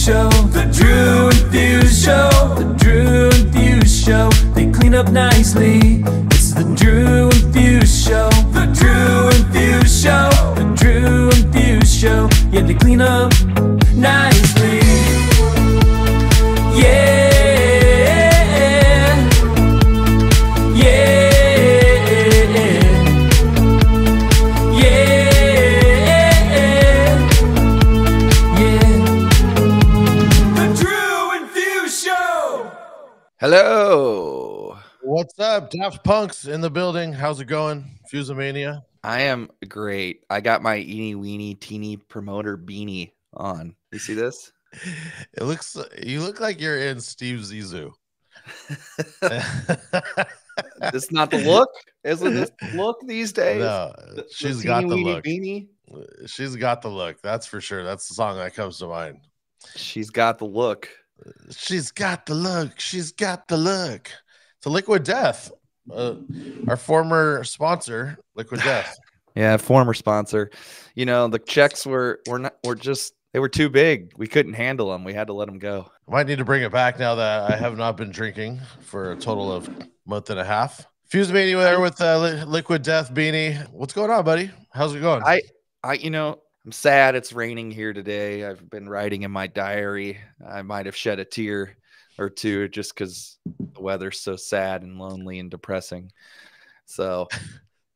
Show. The Drew and Fuse Show. The Drew and Fuse Show. They clean up nicely. It's the Drew and Fuse Show. The Drew and Fuse Show. The Drew and Fuse Show. Yeah, they clean up nicely. Yeah. Hello. What's up? Daft Punk's in the building. How's it going? Fusemania. I am great. I got my eeny weeny teeny promoter beanie on. You see this? You look like you're in Steve Zissou. This is not the look? Isn't this the look these days? No, she's got the look. Beanie? She's got the look. That's for sure. That's the song that comes to mind. She's got the look. She's got the look. She's got the look. It's a Liquid Death, our former sponsor, Liquid Death. Yeah, former sponsor. You know, the checks were they were too big. We couldn't handle them. We had to let them go. I might need to bring it back now that I have not been drinking for a total of a month and a half. Fusemania there with Liquid Death beanie. What's going on, buddy? How's it going? I'm sad it's raining here today. I've been writing in my diary. I might have shed a tear or two just because the weather's so sad and lonely and depressing. So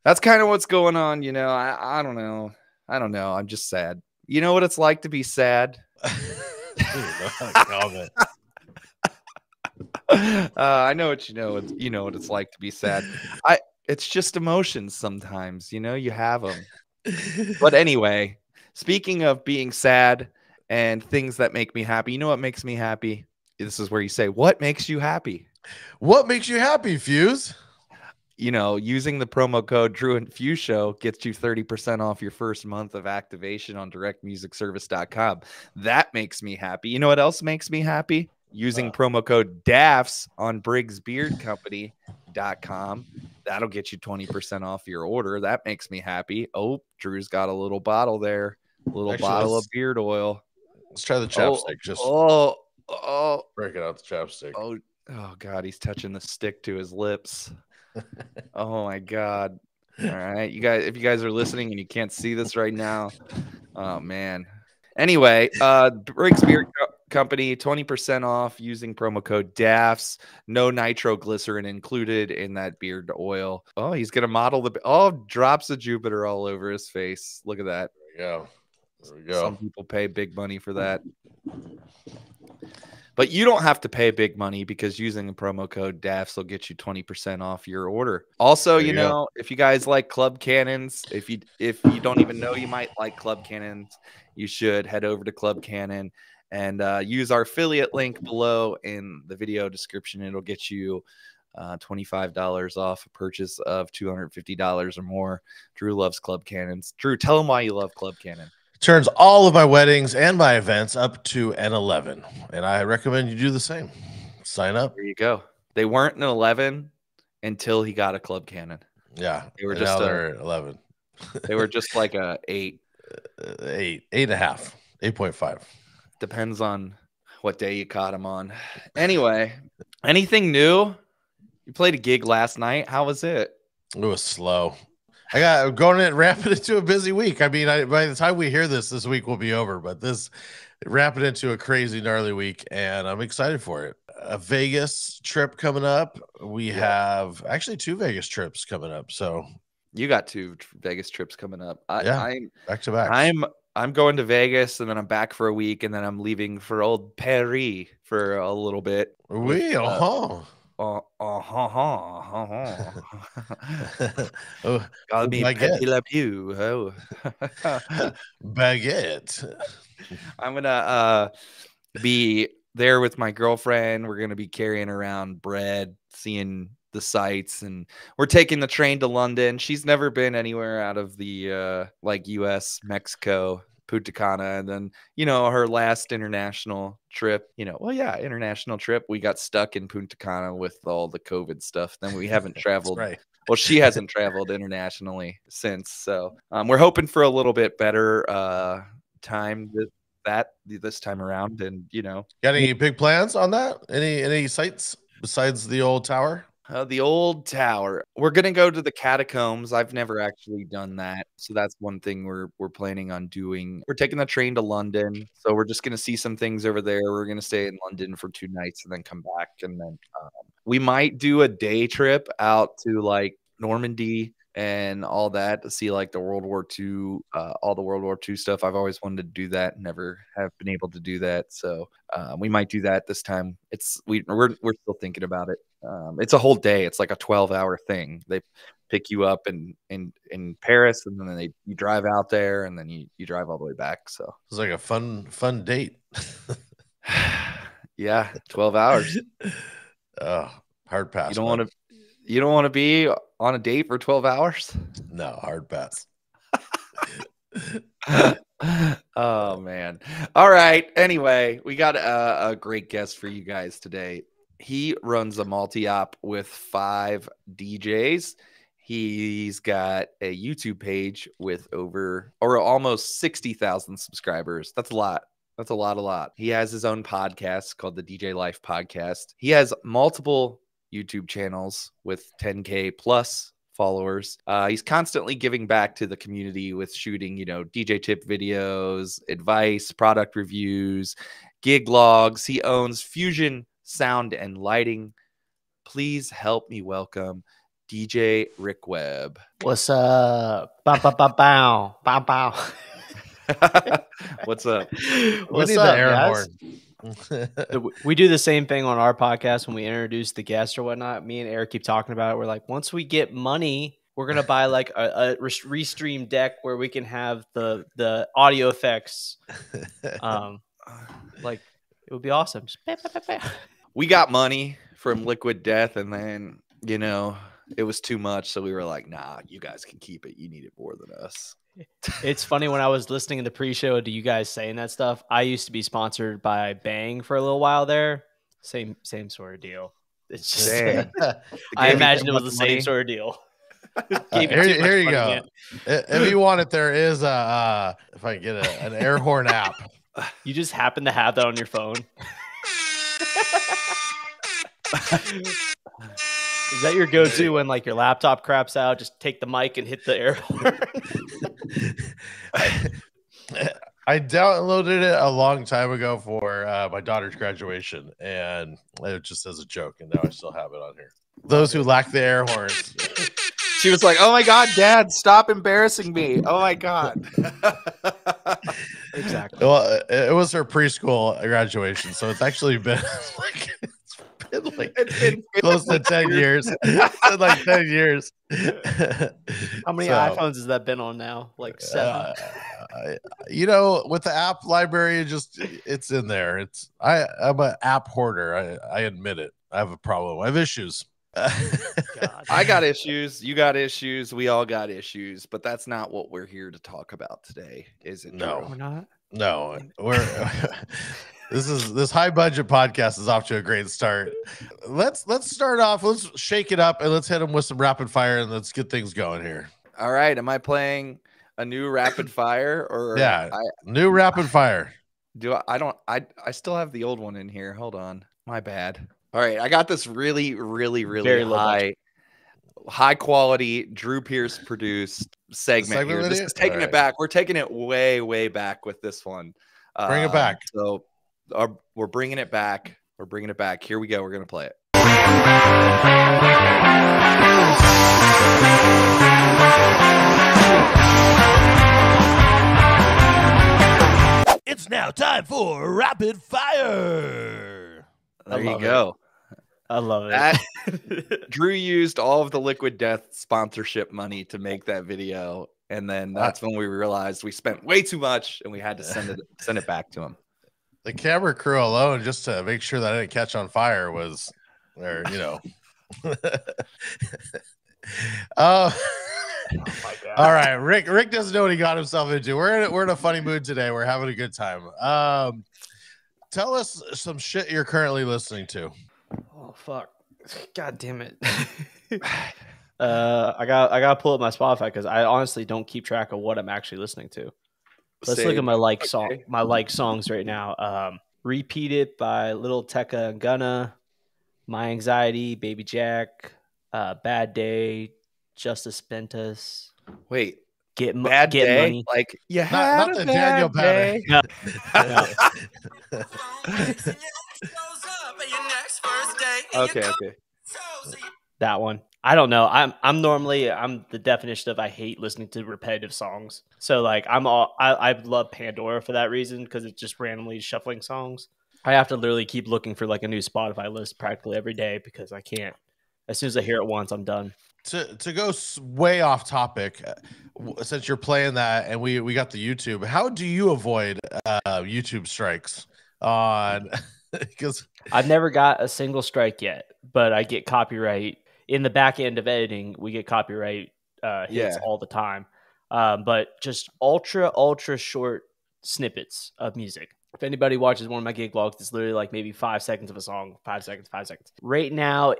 that's kind of what's going on. You know, I don't know. I'm just sad. You know what it's like to be sad? I know what you know. You know what it's like to be sad. It's just emotions sometimes, you know, you have them. But anyway, speaking of being sad and things that make me happy, you know what makes me happy? This is where you say, what makes you happy? What makes you happy, Fuse? You know, using the promo code Drew and Fuse Show gets you 30% off your first month of activation on directmusicservice.com. That makes me happy. You know what else makes me happy? Using promo code DAFS on BriggsBeardCompany.com. That'll get you 20% off your order. That makes me happy. Oh, Drew's got a little bottle there. A little bottle of beard oil. Let's try the chapstick. Break it out the chapstick. Oh God, he's touching the stick to his lips. Oh my God. All right. You guys, if you guys are listening and you can't see this right now, oh man. Anyway, Briggs Beard Company, 20% off using promo code DAFS. No nitroglycerin included in that beard oil. Oh, he's gonna model drops of Jupiter all over his face. Look at that. There we go. Some people pay big money for that. But you don't have to pay big money because using the promo code DAFS will get you 20% off your order. Also, you know, if you guys like club cannons, if you don't even know you might like club cannons, you should head over to Club Cannon and use our affiliate link below in the video description. It'll get you $25 off a purchase of $250 or more. Drew loves club cannons. Drew, tell them why you love Club Cannon. Turns all of my weddings and my events up to an 11, and I recommend you do the same. Sign up. There you go. They weren't an 11 until he got a club cannon. Yeah, they were just they're 11. They were just like a 8, 8.5, 8.5. Depends on what day you caught him on. Anyway, anything new? You played a gig last night. How was it? It was slow. I got going in ramping into a busy week. I mean, by the time we hear this week will be over, but ramping into a crazy, gnarly week, and I'm excited for it. A Vegas trip coming up. We have actually 2 Vegas trips coming up. So you got 2 Vegas trips coming up. I'm back to back. I'm going to Vegas, and then I'm back for a week, and then I'm leaving for old Paris for a little bit. Call me Petit La Pew. Oh. Baguette. I'm gonna be there with my girlfriend. We're gonna be carrying around bread, seeing the sights, and we're taking the train to London. She's never been anywhere out of the like US, Mexico, Punta Cana, and then, you know, her last international trip, international trip, we got stuck in Punta Cana with all the COVID stuff. Then we haven't traveled. Right. Well, she hasn't traveled internationally since. So we're hoping for a little bit better time that this time around. And got any big plans on that? Any sites besides the old tower? The old tower. We're gonna go to the catacombs. I've never actually done that, so that's one thing we're planning on doing. We're taking the train to London, so we're just gonna see some things over there. We're gonna stay in London for 2 nights and then come back, and then we might do a day trip out to like Normandy and all that to see like the World War II, all the World War II stuff. I've always wanted to do that, never have been able to do that, so we might do that this time. We're still thinking about it. It's a whole day. It's like a 12-hour thing. They pick you up in Paris, and then you drive out there, and then you drive all the way back. So it's like a fun date. Yeah, 12 hours. Oh, hard pass. You don't want to be on a date for 12 hours? No, hard pass. Oh man. All right. Anyway, we got a great guest for you guys today. He runs a multi-op with 5 DJs. He's got a YouTube page with almost 60,000 subscribers. That's a lot. That's a lot. He has his own podcast called the DJ Life Podcast. He has multiple YouTube channels with 10K plus followers. He's constantly giving back to the community with shooting, DJ tip videos, advice, product reviews, gig logs. He owns Fusion Sound and Lighting. Please help me welcome DJ Rick Webb. What's up? Bow, bow, bow, bow, bow, bow. What's up? What's up, guys? We do the same thing on our podcast when we introduce the guest or whatnot. Me and Eric keep talking about it. We're like, once we get money, we're gonna buy like a restream deck where we can have the audio effects. Like it would be awesome. We got money from Liquid Death, and then it was too much, so we were like, nah, you guys can keep it. You need it more than us. It's funny, when I was listening to the pre-show to you guys saying that stuff, I used to be sponsored by Bang for a little while there. Same sort of deal. It's just I imagine it was the same sort of deal. Here you go. If you want it, there is if I can get an air horn app. You just happen to have that on your phone. Is that your go-to when like your laptop craps out? Just take the mic and hit the air horn. I downloaded it a long time ago for my daughter's graduation, and it just as a joke, and now I still have it on here. Those who lack the air horns. She was like, "Oh my God, Dad, stop embarrassing me! Oh my God." Exactly. Well, it was her preschool graduation, so it's actually been close to 10 years. Like 10 years. How many iPhones has that been on now? Like 7. With the app library, it's in there. I'm an app hoarder. I admit it. I have a problem. I have issues. God. I got issues. You got issues. We all got issues. But that's not what we're here to talk about today, is it? No, we're not. No, this high budget podcast is off to a great start. Let's start off. Let's shake it up and let's hit them with some rapid fire and let's get things going here. All right. Am I playing a new rapid fire or new rapid fire? I still have the old one in here. Hold on. My bad. All right. I got this really, really, really Very high quality Drew Pierce produced segment here. This is taking it back. We're taking it way, way back with this one. Bring it back. So we're bringing it back. We're bringing it back. Here we go. We're going to play it. It's now time for rapid fire. There you go. I love it. Drew used all of the Liquid Death sponsorship money to make that video, and then that's when we realized we spent way too much, and we had to send it back to him. The camera crew alone, just to make sure that I didn't catch on fire, was there. Oh my God. All right, Rick doesn't know what he got himself into. We're in a funny mood today. We're having a good time. Tell us some shit you're currently listening to. Oh fuck! God damn it! I got to pull up my Spotify because I honestly don't keep track of what I'm actually listening to. Let's look at my like songs right now. Repeat It by Little Tecca and Gunna, My Anxiety, Baby Jack, Bad Day, Justice Ventus. Wait, Get day? Money. Like, you not the Daniel day. No. Okay. That one. I don't know. I'm the definition of I hate listening to repetitive songs. So like I love Pandora for that reason because it's just randomly shuffling songs. I have to literally keep looking for like a new Spotify list practically every day because I can't. As soon as I hear it once, I'm done. To go way off topic, since you're playing that and we got the YouTube, how do you avoid YouTube strikes on? Because I've never got a single strike yet, but I get copyright in the back end of editing. We get copyright hits all the time, but just ultra short snippets of music. If anybody watches one of my gig logs, it's literally like maybe 5 seconds of a song, 5 seconds. Right now,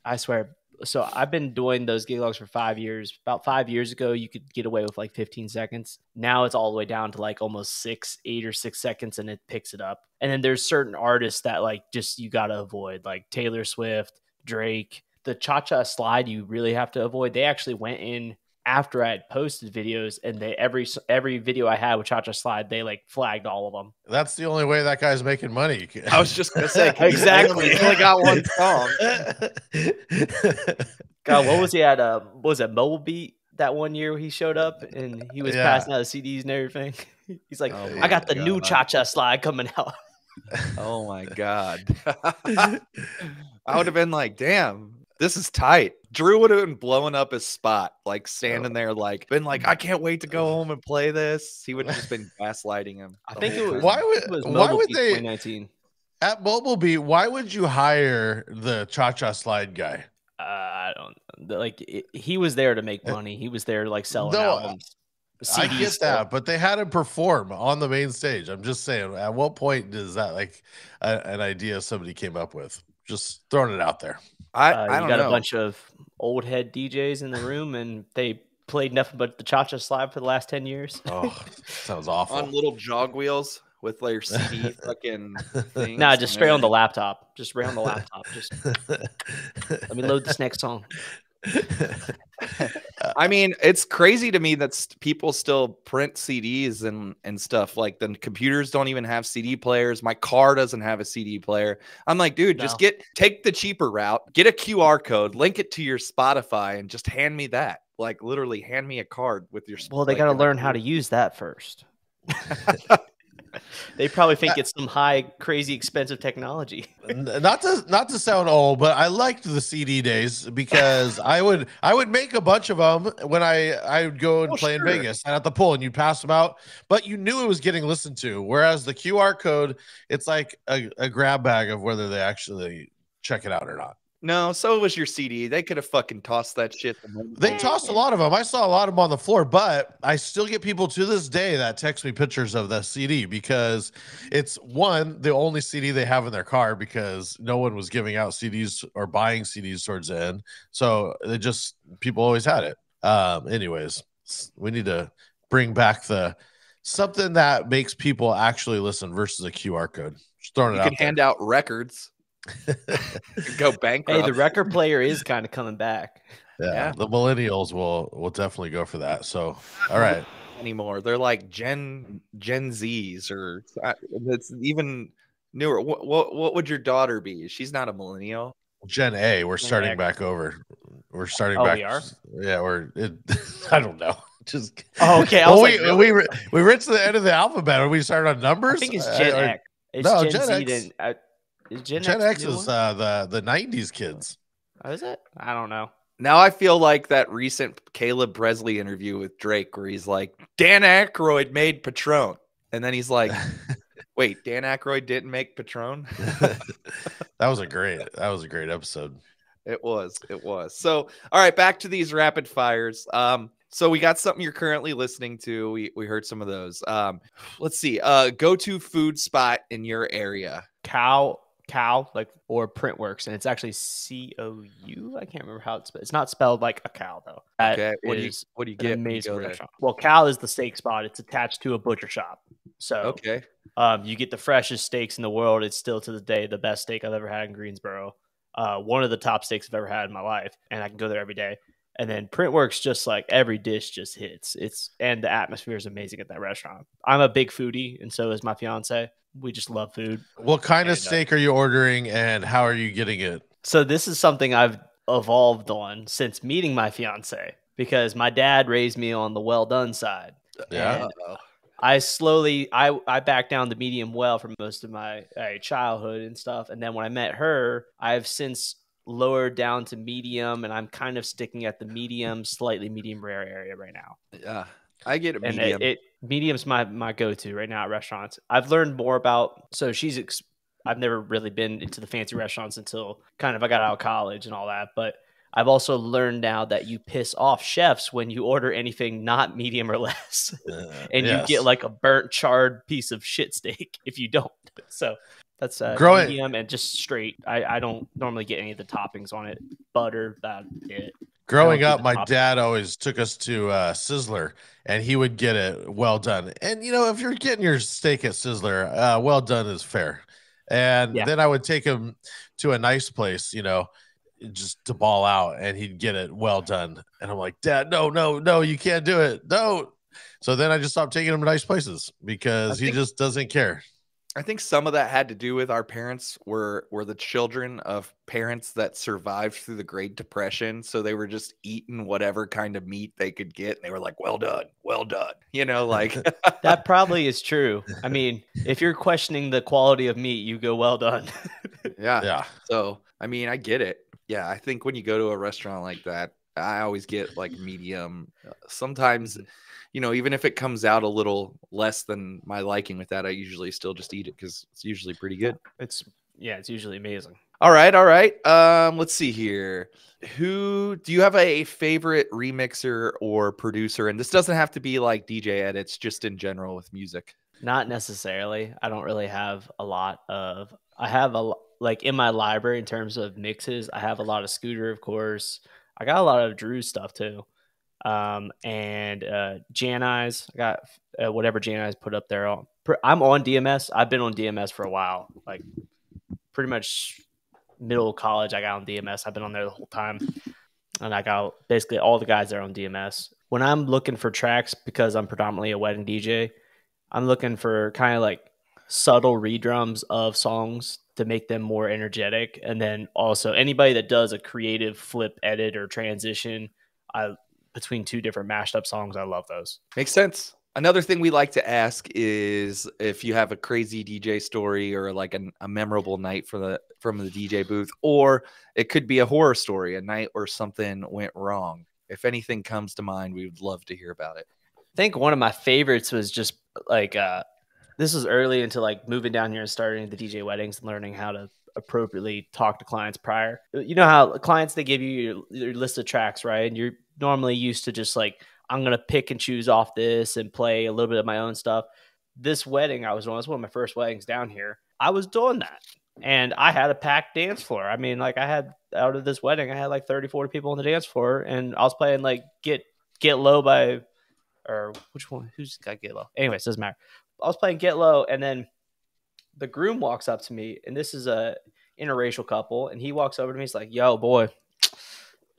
I swear. So I've been doing those gig logs for 5 years. About 5 years ago, you could get away with like 15 seconds. Now it's all the way down to like almost 8 or 6 seconds, and it picks it up. And then there's certain artists that like just you got to avoid, like Taylor Swift, Drake. The Cha-Cha Slide you really have to avoid. They actually went in after I had posted videos, and they every video I had with Cha-Cha Slide, they like flagged all of them. That's the only way that guy's making money. I was just gonna say exactly. He's only got one song. God, what was he at? What was it, Mobile Beat? That one year he showed up and he was passing out the CDs and everything. He's like, I got the new Cha-Cha Slide coming out. Oh my God. I would have been like, damn, this is tight. Drew would have been blowing up his spot, like standing there, like been like, I can't wait to go home and play this. He would have just been gaslighting him. I think it was. Why would they 2019 at Mobile Beat? Why would you hire the Cha-Cha Slide guy? I don't like. He was there to make money. He was there to like sell albums. CDs I get that, but they had him perform on the main stage. I'm just saying, at what point is that like an idea somebody came up with? Just throwing it out there. I don't know. A bunch of old head DJs in the room, and they played nothing but the Cha-Cha Slide for the last 10 years. Oh, sounds awful. On little jog wheels with like your CD fucking things. Nah, just straight on the laptop. Just straight on the laptop. Just let me load this next song. I mean, it's crazy to me that people still print CDs and stuff. Like the computers don't even have CD players. My car doesn't have a CD player. I'm like, dude, just take the cheaper route, get a QR code, link it to your Spotify, and just hand me that. Like literally hand me a card with your. Well, they got to learn how to use that first. They probably think it's some high, crazy, expensive technology. Not to sound old, but I liked the CD days because I would make a bunch of them when I would go and play in Vegas and at the pool, and you'd pass them out, but you knew it was getting listened to. Whereas the QR code, it's like a grab bag of whether they actually check it out or not. No, so was your CD. They could have fucking tossed that shit. They tossed a lot of them. I saw a lot of them on the floor, but I still get people to this day that text me pictures of the CD because it's the only CD they have in their car because no one was giving out CDs or buying CDs towards the end. So people always had it. Anyways, we need to bring back something that makes people actually listen versus a QR code. Just throwing it out. You can hand out records. Go bankrupt. Hey, the record player is kind of coming back. Yeah, the millennials will definitely go for that. So, all right. Anymore, they're like Gen Zs, or it's even newer. What would your daughter be? She's not a millennial. Gen A. We're starting back over. We're starting back. We are? Yeah, I don't know. Just okay. We reached the end of the alphabet. Are we started on numbers? I think it's Gen X. It's no, Gen Z. Is Gen X is the 90s kids. Oh, is it? I don't know. Now I feel like that recent Caleb Presley interview with Drake where he's like, Dan Aykroyd made Patron. And then he's like, wait, Dan Aykroyd didn't make Patron? That was a great episode. It was. So, all right, back to these rapid fires. So we got something you're currently listening to. We heard some of those. Let's see. Go-to food spot in your area. Cow Cow, like, or Printworks, and it's actually COU. I can't remember how it's not spelled like a cow though. That Okay. What do you is what do you an get when you amazing go there? restaurant. Well, Cow is the steak spot. It's attached to a butcher shop. So Okay. you get the freshest steaks in the world. It's still to this day the best steak I've ever had in Greensboro. One of the top steaks I've ever had in my life, and I can go there every day. And then Printworks, just like every dish just hits. And the atmosphere is amazing at that restaurant. I'm a big foodie, and so is my fiance. We just love food. What kind of And, steak are you ordering, and how are you getting it? So this is something I've evolved on since meeting my fiance, because my dad raised me on the well done side. Yeah. And I backed down the medium well for most of my childhood and stuff. And then when I met her, I've since lowered down to medium, and I'm kind of sticking at the medium, slightly medium rare area right now. Yeah. I get it And medium. medium's my go-to right now at restaurants. I've learned more about, so I've never really been into the fancy restaurants until kind of I got out of college and all that, but I've also learned now that you piss off chefs when you order anything not medium or less. And Yes. you get like a burnt, charred piece of shit steak if you don't. So that's medium and just straight. I don't normally get any of the toppings on it. Butter, that's it. Growing up, my dad always took us to Sizzler, and he would get it well done. And if you're getting your steak at Sizzler, well done is fair. And then I would take him to a nice place, just to ball out, and he'd get it well done. And I'm like, Dad, no, you can't do it. No. So then I just stopped taking him to nice places because he just doesn't care. I think some of that had to do with our parents were the children of parents that survived through the Great Depression. So they were just eating whatever kind of meat they could get. And they were like, well done. Like that probably is true. I mean, if you're questioning the quality of meat, you go, well done. Yeah. So, I mean, I get it. Yeah. I think when you go to a restaurant like that, I always get like medium. Sometimes, even if it comes out a little less than my liking with that, I usually still just eat it because it's usually pretty good. It's usually amazing. All right. Let's see here. Who do you have a favorite remixer or producer? And this doesn't have to be like DJ edits, just in general with music. Not necessarily. I don't really have a lot of. I have like in my library in terms of mixes. I have a lot of Scooter, of course. I got a lot of Drew stuff too. And Jan Eyes. I got whatever Jan Eyes put up there. I'm on DMS. I've been on DMS for a while, like pretty much middle of college. I got on DMS. I've been on there the whole time, and I got basically all the guys there on DMS. When I'm looking for tracks, because I'm predominantly a wedding DJ, I'm looking for kind of like subtle redrums of songs to make them more energetic. And then also anybody that does a creative flip edit or transition between two different mashed up songs, I love those. Makes sense. Another thing we like to ask is if you have a crazy DJ story or like a memorable night from the DJ booth, or it could be a horror story, a night where something went wrong. If anything comes to mind, we would love to hear about it. I think one of my favorites was just like this was early into like moving down here and starting the DJ weddings and learning how to appropriately talk to clients prior. You know how clients, they give you your list of tracks, right? And you're normally used to just like, I'm going to pick and choose off this and play a little bit of my own stuff. This wedding I was on, it was one of my first weddings down here. I was doing that. And I had a packed dance floor. I mean, like I had out of this wedding, I had like 30, 40 people on the dance floor, and I was playing like Get Low by, or which one? Who's got Get Low? Anyways, doesn't matter. I was playing Get Low, and then the groom walks up to me, and this is a interracial couple, and he walks over to me. He's like, yo, boy,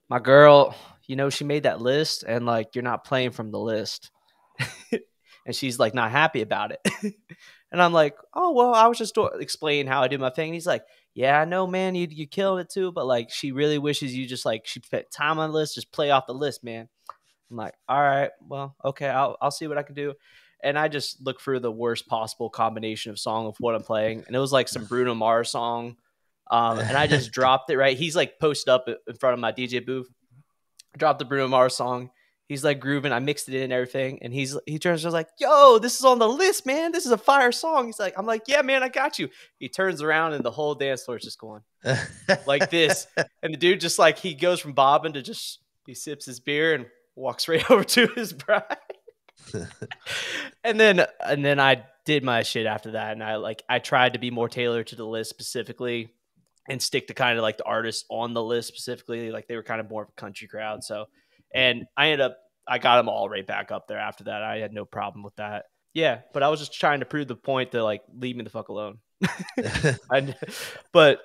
my girl, she made that list, and like, you're not playing from the list. And she's like, not happy about it. And I'm like, oh, well, I was just explaining how I do my thing. And he's like, yeah, I know, man, you killed it too. But like, she really wishes you just like, she spent time on the list, just play off the list, man. I'm like, all right, well, okay, I'll see what I can do. And I just look for the worst possible combination of song of what I'm playing. And it was like some Bruno Mars song. And I just dropped it, right? He's like posted up in front of my DJ booth. I dropped the Bruno Mars song. He's like grooving. I mixed it in and everything. And he turns and was like, yo, this is on the list, man. This is a fire song. He's like, I'm like, yeah, man, I got you. He turns around and the whole dance floor is just going like this. And the dude just like, he goes from bobbing to just, he sips his beer and walks right over to his bride. and then I did my shit after that, and I tried to be more tailored to the list specifically, and stick to kind of like the artists on the list specifically. Like they were kind of more of a country crowd. So, and I got them all right back up there after that. I had no problem with that. Yeah, but I was just trying to prove the point to like leave me the fuck alone. But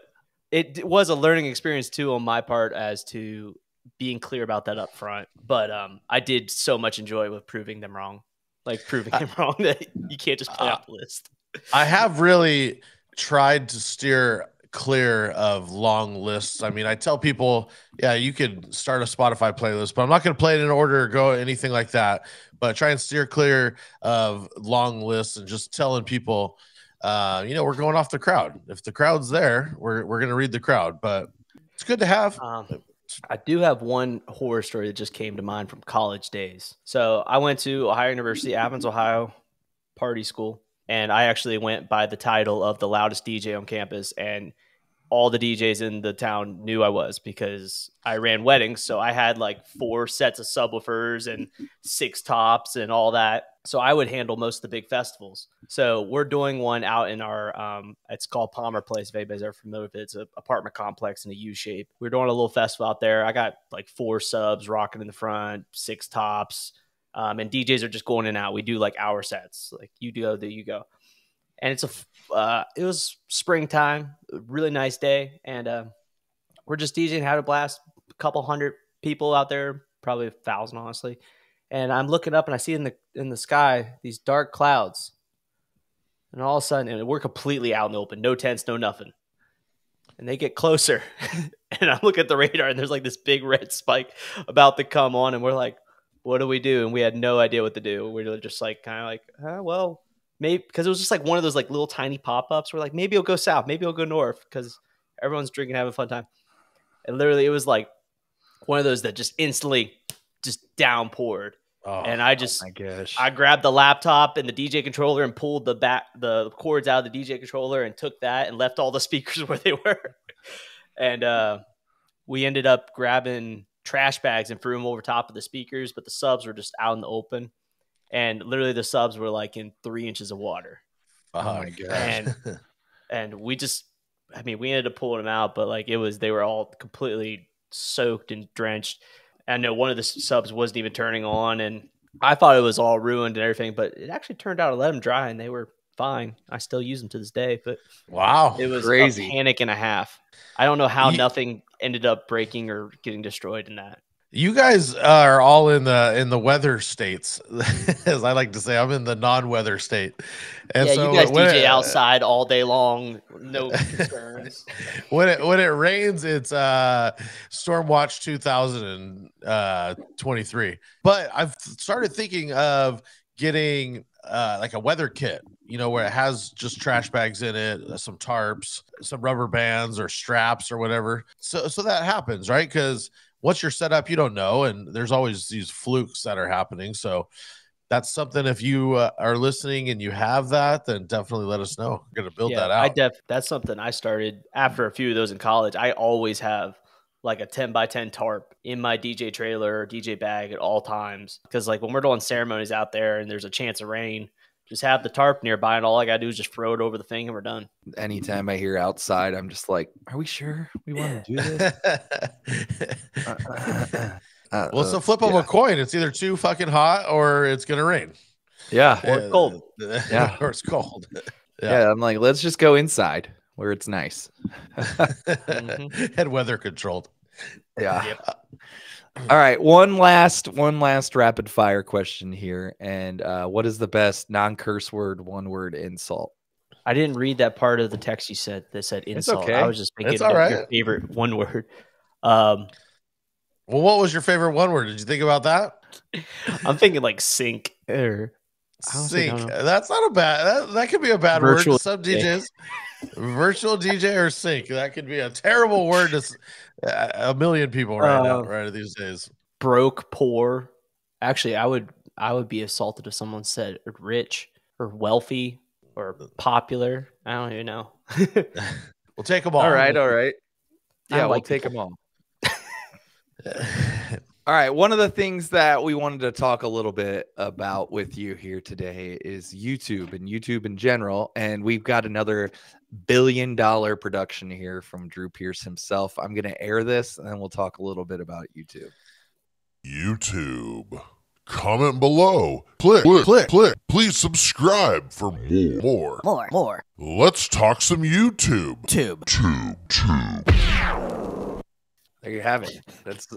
it was a learning experience too on my part as to being clear about that up front. But I did so much enjoy with proving them wrong, like proving them wrong that you can't just play off the list. I have really tried to steer clear of long lists. I mean, I tell people, yeah, you could start a Spotify playlist, but I'm not going to play it in order or go anything like that. But try and steer clear of long lists and just telling people, we're going off the crowd. If the crowd's there, we're going to read the crowd. But it's good to have. I do have one horror story that just came to mind from college days. So I went to Ohio University, Athens, Ohio, party school. And I actually went by the title of the loudest DJ on campus. And all the DJs in the town knew I was because I ran weddings. So I had like 4 sets of subwoofers and 6 tops and all that. So I would handle most of the big festivals. So we're doing one out in our, it's called Palmer Place. If anybody's ever familiar with it, it's an apartment complex in a U shape. We're doing a little festival out there. I got like 4 subs rocking in the front, 6 tops. And DJs are just going in and out. We do like hour sets. Like you go, there you go. And it was springtime, a really nice day. And we're just DJing, had a blast. A couple hundred people out there, probably 1,000, honestly. And I'm looking up and I see in the sky these dark clouds. And all of a sudden, and we're completely out in the open, no tents, no nothing. And they get closer. And I look at the radar and there's like this big red spike about to come on. And we're like, what do we do? And we had no idea what to do. We were just like, kind of like, well, maybe, because it was just like one of those like little tiny pop-ups. We're like, maybe it'll go south, maybe it'll go north, because everyone's drinking, having a fun time. And literally, it was like one of those that just instantly just downpoured. Oh, and I grabbed the laptop and the DJ controller and pulled the cords out of the DJ controller and took that and left all the speakers where they were. And we ended up grabbing trash bags and threw them over top of the speakers, but the subs were just out in the open. And literally the subs were like in 3 inches of water. Oh my gosh. And we ended up pulling them out, but like they were all completely soaked and drenched. I know one of the subs wasn't even turning on, and I thought it was all ruined and everything, but it actually turned out. I let them dry and they were fine. I still use them to this day, but wow, it was crazy. A panic and a half. I don't know how nothing ended up breaking or getting destroyed in that. You guys are all in the weather states, as I like to say. I'm in the non-weather state. And yeah, so you guys DJ outside all day long, no concerns. When it rains, it's Stormwatch 2023. But I've started thinking of getting like a weather kit, where it has just trash bags in it, some tarps, some rubber bands or straps or whatever. So that happens, right? Because once you're set up, you don't know, and there's always these flukes that are happening. So that's something, if you are listening and you have that, then definitely let us know. We're going to build that out. That's something I started after a few of those in college. I always have like a 10 by 10 tarp in my DJ trailer or DJ bag at all times. Because like when we're doing ceremonies out there and there's a chance of rain, just have the tarp nearby, and all I got to do is just throw it over the thing and we're done. Anytime I hear outside, I'm just like, are we sure we want to do this? Well, it's a flip of a coin. It's either too fucking hot or it's going to rain. Yeah. Or it's cold. Yeah. Or it's cold. Yeah. I'm like, let's just go inside where it's nice. And weather controlled. Yeah. Yep. All right, one last rapid fire question here, and what is the best non-curse word, 1-word insult? I didn't read that part of the text you said that said insult. Okay. I was just thinking of your favorite 1-word. Well, what was your favorite 1-word? Did you think about that? I'm thinking like sink or sink. That's not a bad. That could be a bad virtual word to some DJs. Virtual DJ or sink. That could be a terrible word to a million people right these days. Broke, poor. Actually, I would be assaulted if someone said rich or wealthy or popular. I don't even know. We'll take them all. All right. Yeah, we'll take them all. All right. One of the things that we wanted to talk a little bit about with you here today is YouTube and YouTube in general. And we've got another $1 billion production here from Drew Pierce himself. I'm going to air this and then we'll talk a little bit about YouTube. YouTube. Comment below. Click. Please subscribe for more. Let's talk some YouTube. Tube. There you have it. That's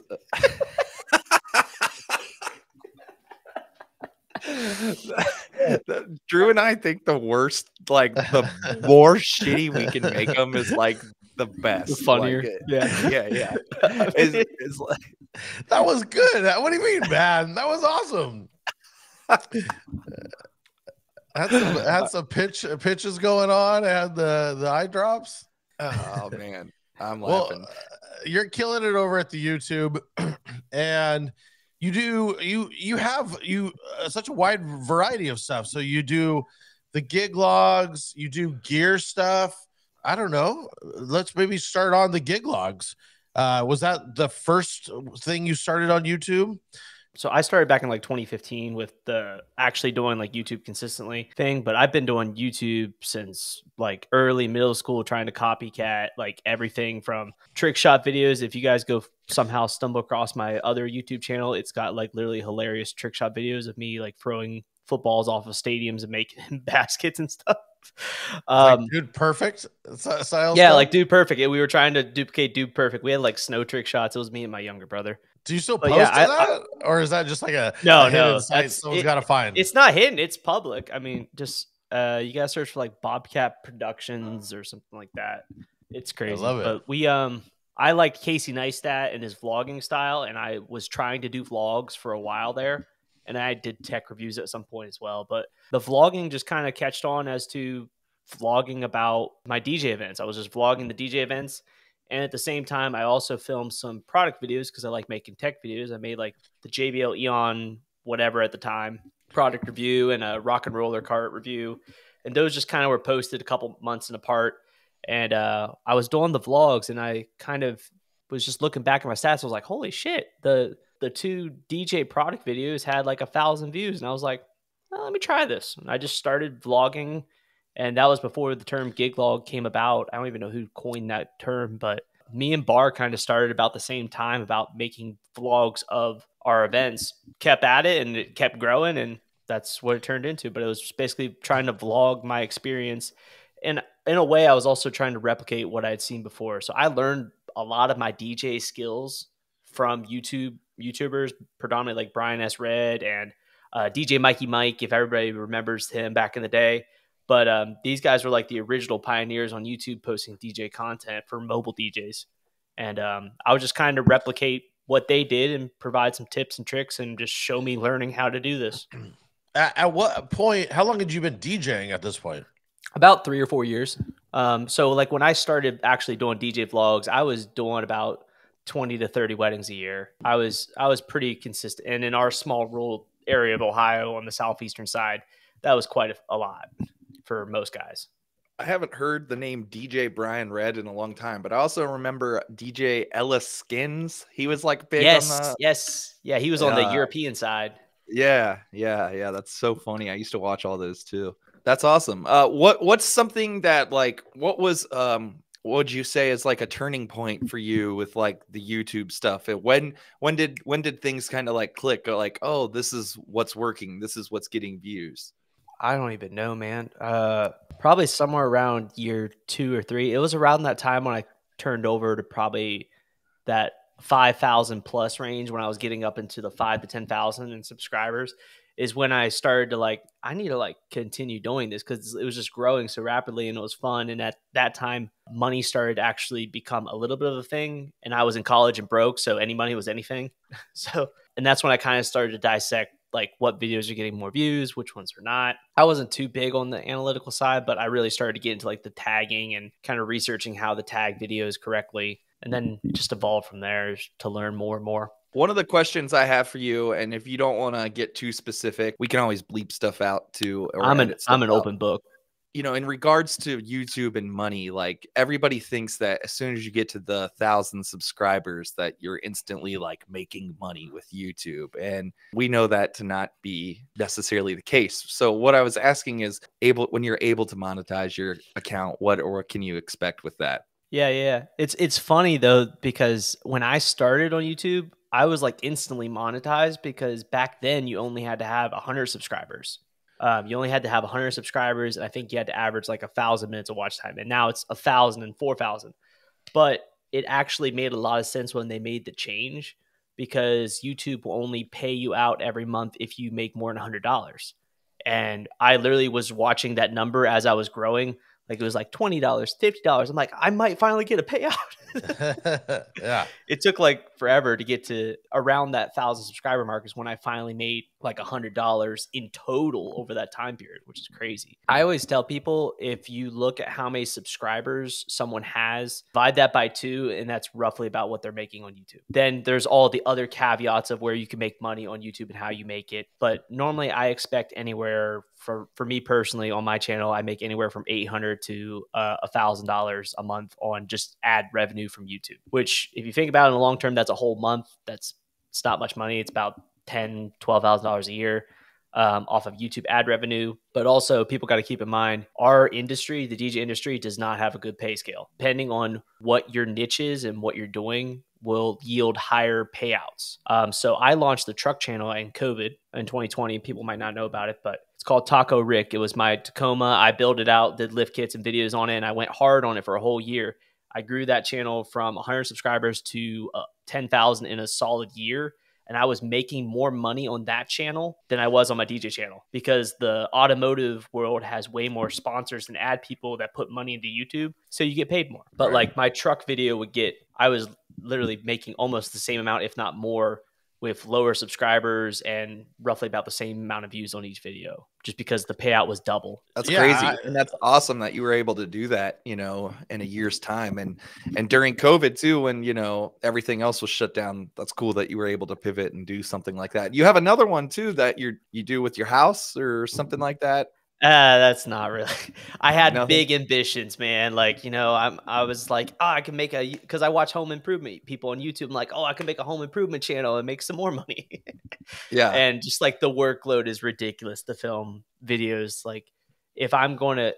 Drew and I think the worst, like the more shitty we can make them is like the best, The funnier. Like, Yeah. It's like, That was good. What do you mean, man? That was awesome. Had some pitches going on. Had the eye drops. oh man, I'm Well, laughing. you're killing it over at the YouTube, and you have such a wide variety of stuff. So you do the gig logs, you do gear stuff. I don't know. Let's maybe start on the gig logs. Was that the first thing you started on YouTube? So I started back in like 2015 with the actually doing like YouTube consistently thing, but I've been doing YouTube since like early middle school, trying to copycat like everything from trick shot videos. If you guys go somehow stumble across my other YouTube channel, it's got like literally hilarious trick shot videos of me like throwing footballs off of stadiums and making baskets and stuff. Like Dude Perfect style Yeah, stuff? like Dude Perfect. We were trying to duplicate Dude Perfect. We had like snow trick shots. It was me and my younger brother. Do you still But post yeah, that, or is that just like a No, hidden site that's- someone's got to find? It's not hidden. It's public. I mean, just you gotta search for like Bobcat Productions or something like that. It's crazy. love it. But we I liked Casey Neistat and his vlogging style, and I was trying to do vlogs for a while there, and I did tech reviews at some point as well. But the vlogging just kind of catched on as to vlogging about my DJ events. I was just vlogging the DJ events. And at the same time, I also filmed some product videos because I like making tech videos. I made like the JBL Eon, whatever at the time, product review and a rock and roller cart review. And those just kind of were posted a couple months in apart. And I was doing the vlogs and I kind of was just looking back at my stats. I was like, holy shit, the two DJ product videos had like 1,000 views. And I was like, well, let me try this. And I just started vlogging. And that was before the term gig log came about. I don't even know who coined that term, but me and Bar kind of started about the same time about making vlogs of our events, kept at it and it kept growing. And that's what it turned into. But it was basically trying to vlog my experience. And in a way, I was also trying to replicate what I had seen before. So I learned a lot of my DJ skills from YouTubers, predominantly like Brian S. Red and DJ Mikey Mike, if everybody remembers him back in the day. But these guys were like the original pioneers on YouTube posting DJ content for mobile DJs. And I would just kind of replicate what they did and provide some tips and tricks and just show me learning how to do this. At what point, how long had you been DJing at this point? About 3 or 4 years. So like when I started actually doing DJ vlogs, I was doing about 20 to 30 weddings a year. I was pretty consistent. And in our small rural area of Ohio on the southeastern side, that was quite a lot for most guys. I haven't heard the name DJ Brian Red in a long time, but I also remember DJ Ellis Skins. He was like big on the... Yes. Yeah, he was on the European side. Yeah. That's so funny. I used to watch all those too. That's awesome. What's something that like, what would you say is like a turning point for you with like the YouTube stuff? When did things kind of like click? Or like, oh, this is what's working. This is what's getting views. I don't even know, man. Probably somewhere around year 2 or 3. It was around that time when I turned over to probably that 5,000 plus range, when I was getting up into the 5 to 10,000 in subscribers, is when I started to like, I need to like continue doing this because it was just growing so rapidly and it was fun. And at that time, money started to actually become a little bit of a thing. And I was in college and broke, so any money was anything. And that's when I kind of started to dissect like what videos are getting more views, which ones are not. I wasn't too big on the analytical side, but I really started to get into like the tagging and kind of researching how to tag videos correctly. And then it just evolved from there to learn more and more. One of the questions I have for you, and if you don't want to get too specific, we can always bleep stuff out too. Or I'm an open book. in regards to YouTube and money, like everybody thinks that as soon as you get to the 1,000 subscribers that you're instantly like making money with YouTube. And we know that to not be necessarily the case. So what I was asking is when you're able to monetize your account, what can you expect with that? Yeah. It's funny though, because when I started on YouTube, I was like instantly monetized because back then you only had to have 100 subscribers. You only had to have 100 subscribers, and I think you had to average like 1,000 minutes of watch time. And now it's 1,000 and 4,000. But it actually made a lot of sense when they made the change, because YouTube will only pay you out every month if you make more than $100. And I literally was watching that number as I was growing. Like it was like $20, $50. I'm like, I might finally get a payout. Yeah. It took like forever to get to around that 1,000 subscriber mark is when I finally made like $100 in total over that time period, which is crazy. I always tell people, if you look at how many subscribers someone has, divide that by 2, and that's roughly about what they're making on YouTube. Then there's all the other caveats of where you can make money on YouTube and how you make it. But normally I expect anywhere, for me personally on my channel, I make anywhere from $800 to $1,000 a month on just ad revenue from YouTube, which if you think about it in the long term, that's a whole month. It's not much money. It's about $10,000, $12,000 a year off of YouTube ad revenue. But also people got to keep in mind, our industry, the DJ industry, does not have a good pay scale. Depending on what your niche is and what you're doing will yield higher payouts. So I launched the truck channel in COVID in 2020. People might not know about it, but it's called Taco Rick. It was my Tacoma. I built it out, did lift kits and videos on it, and I went hard on it for a whole year. I grew that channel from 100 subscribers to 10,000 in a solid year. And I was making more money on that channel than I was on my DJ channel, because the automotive world has way more sponsors and ad people that put money into YouTube. So you get paid more. But Right. like my truck video I was literally making almost the same amount, if not more, with lower subscribers and roughly about the same amount of views on each video, just because the payout was double. That's Yeah, crazy. And that's awesome that you were able to do that, in a year's time. And during COVID too, when, everything else was shut down, that's cool that you were able to pivot and do something like that. You have another one too that you do with your house or something like that. That's not really. I had Nothing? big ambitions, man. Like, I was like, I can make because I watch home improvement people on YouTube. I'm like, I can make a home improvement channel and make some more money. Yeah. And just like the workload is ridiculous to film videos. Like if I'm going to,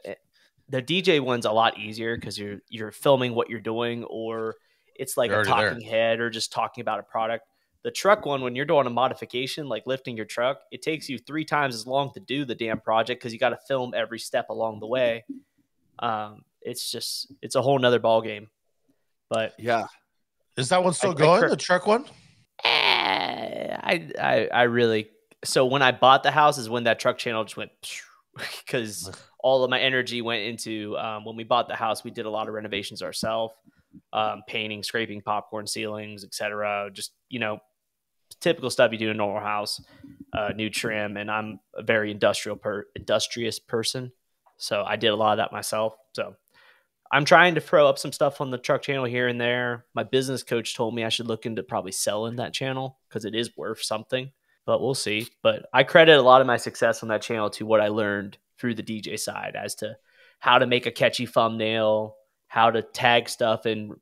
the DJ one's a lot easier because you're filming what you're doing, or it's like You're a already talking head or just talking about a product. The truck one, when you're doing a modification, like lifting your truck, it takes you 3 times as long to do the damn project because you got to film every step along the way. It's a whole nother ball game. But Yeah. Is that one still going? The truck one? I really. So when I bought the house is when that truck channel just went, because all of my energy went into when we bought the house. We did a lot of renovations ourselves, painting, scraping popcorn ceilings, etc. Just typical stuff you do in a normal house, new trim. And I'm a very industrious person, so I did a lot of that myself. So I'm trying to throw up some stuff on the truck channel here and there. My business coach told me I should look into probably selling that channel because it is worth something, but we'll see. But I credit a lot of my success on that channel to what I learned through the DJ side as to how to make a catchy thumbnail, how to tag stuff and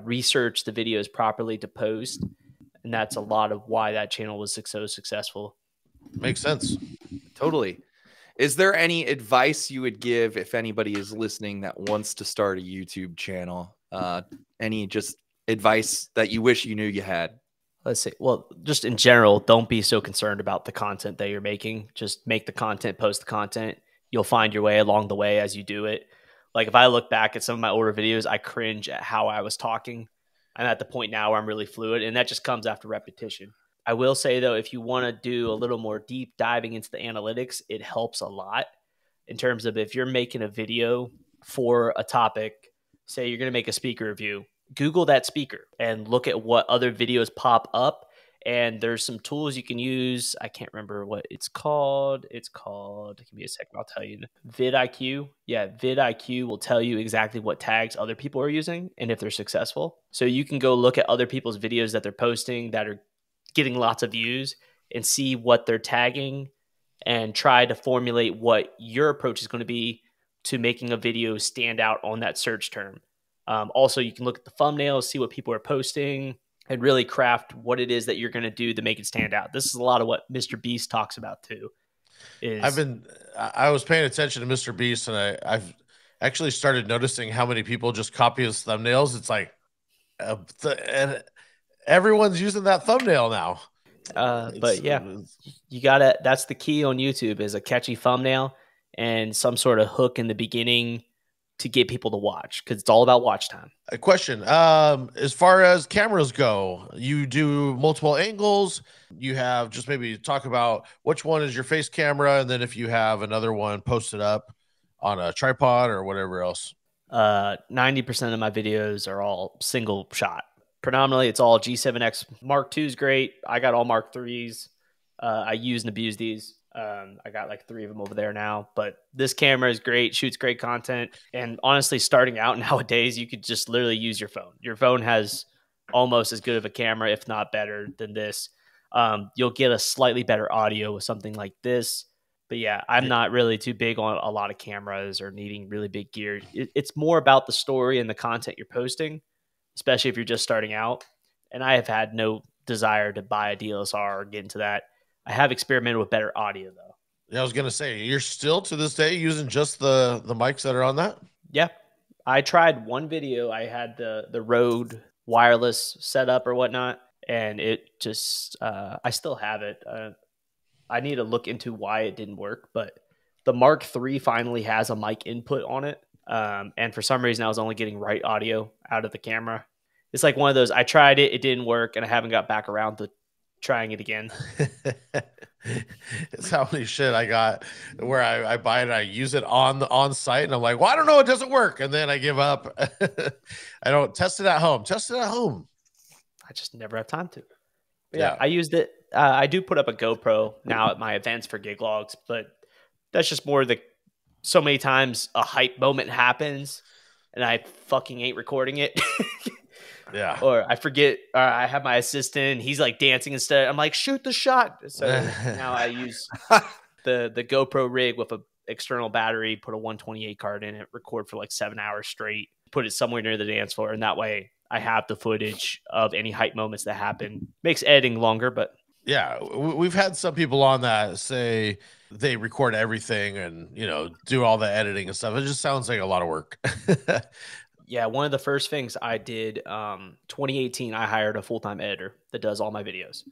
research the videos properly to post. And that's a lot of why that channel was so successful. Makes sense. Totally. Is there any advice you would give if anybody is listening that wants to start a YouTube channel? Any just advice that you wish you knew you had? Let's see. Well, just in general, don't be so concerned about the content that you're making. Just make the content, post the content. You'll find your way along the way as you do it. Like if I look back at some of my older videos, I cringe at how I was talking. I'm at the point now where I'm really fluid, and that just comes after repetition. I will say, though, if you want to do a little more deep diving into the analytics, it helps a lot in terms of if you're making a video for a topic, say you're going to make a speaker review, Google that speaker and look at what other videos pop up. And there's some tools you can use. I can't remember what it's called. Give me a second. I'll tell you. vidIQ. Yeah, vidIQ will tell you exactly what tags other people are using and if they're successful. So you can go look at other people's videos that they're posting that are getting lots of views and see what they're tagging and try to formulate what your approach is going to be to making a video stand out on that search term. Also, you can look at the thumbnails, see what people are posting, and really craft what it is that you're going to do to make it stand out. This is a lot of what Mr. Beast talks about too. I was paying attention to Mr. Beast, and I've actually started noticing how many people just copy his thumbnails. It's like, and everyone's using that thumbnail now. But yeah, that's the key on YouTube, is a catchy thumbnail and some sort of hook in the beginning to get people to watch, because it's all about watch time. A question. As far as cameras go, you do multiple angles. You have, just maybe talk about which one is your face camera, and then if you have another one posted up on a tripod or whatever else. 90% of my videos are all single shot. Predominantly, it's all G7X. Mark II is great. I got all Mark IIIs. I use and abuse these. I got like 3 of them over there now, but this camera is great, shoots great content. And honestly, starting out nowadays, you could just literally use your phone. Your phone has almost as good of a camera, if not better than this. You'll get a slightly better audio with something like this. But yeah, I'm not really too big on a lot of cameras or needing really big gear. It's more about the story and the content you're posting, especially if you're just starting out. And I have had no desire to buy a DSLR or get into that. I have experimented with better audio though. Yeah, I was gonna say, you're still to this day using just the mics that are on that? Yeah. I tried one video. I had the Rode wireless setup or whatnot, and it just I still have it. I need to look into why it didn't work, but the Mark III finally has a mic input on it. And for some reason I was only getting right audio out of the camera. It's like one of those, I tried it, it didn't work, and I haven't got back around to trying it again. It's how many shit I got where I buy it and I use it on site, and I'm like, well, I don't know, it doesn't work, and then I give up. I don't test it at home. I just never have time to. But yeah, I used it. I do put up a GoPro now at my events for gig logs, but that's just more so many times a hype moment happens and I fucking ain't recording it. Yeah. Or I forget, or I have my assistant, he's like dancing instead. I'm like, shoot the shot. So now I use the GoPro rig with an external battery, put a 128 card in it, record for like 7 hours straight, put it somewhere near the dance floor. And that way I have the footage of any hype moments that happen. Makes editing longer, but yeah, we've had some people on that say they record everything and, do all the editing and stuff. It just sounds like a lot of work. Yeah, one of the first things I did, 2018, I hired a full-time editor that does all my videos.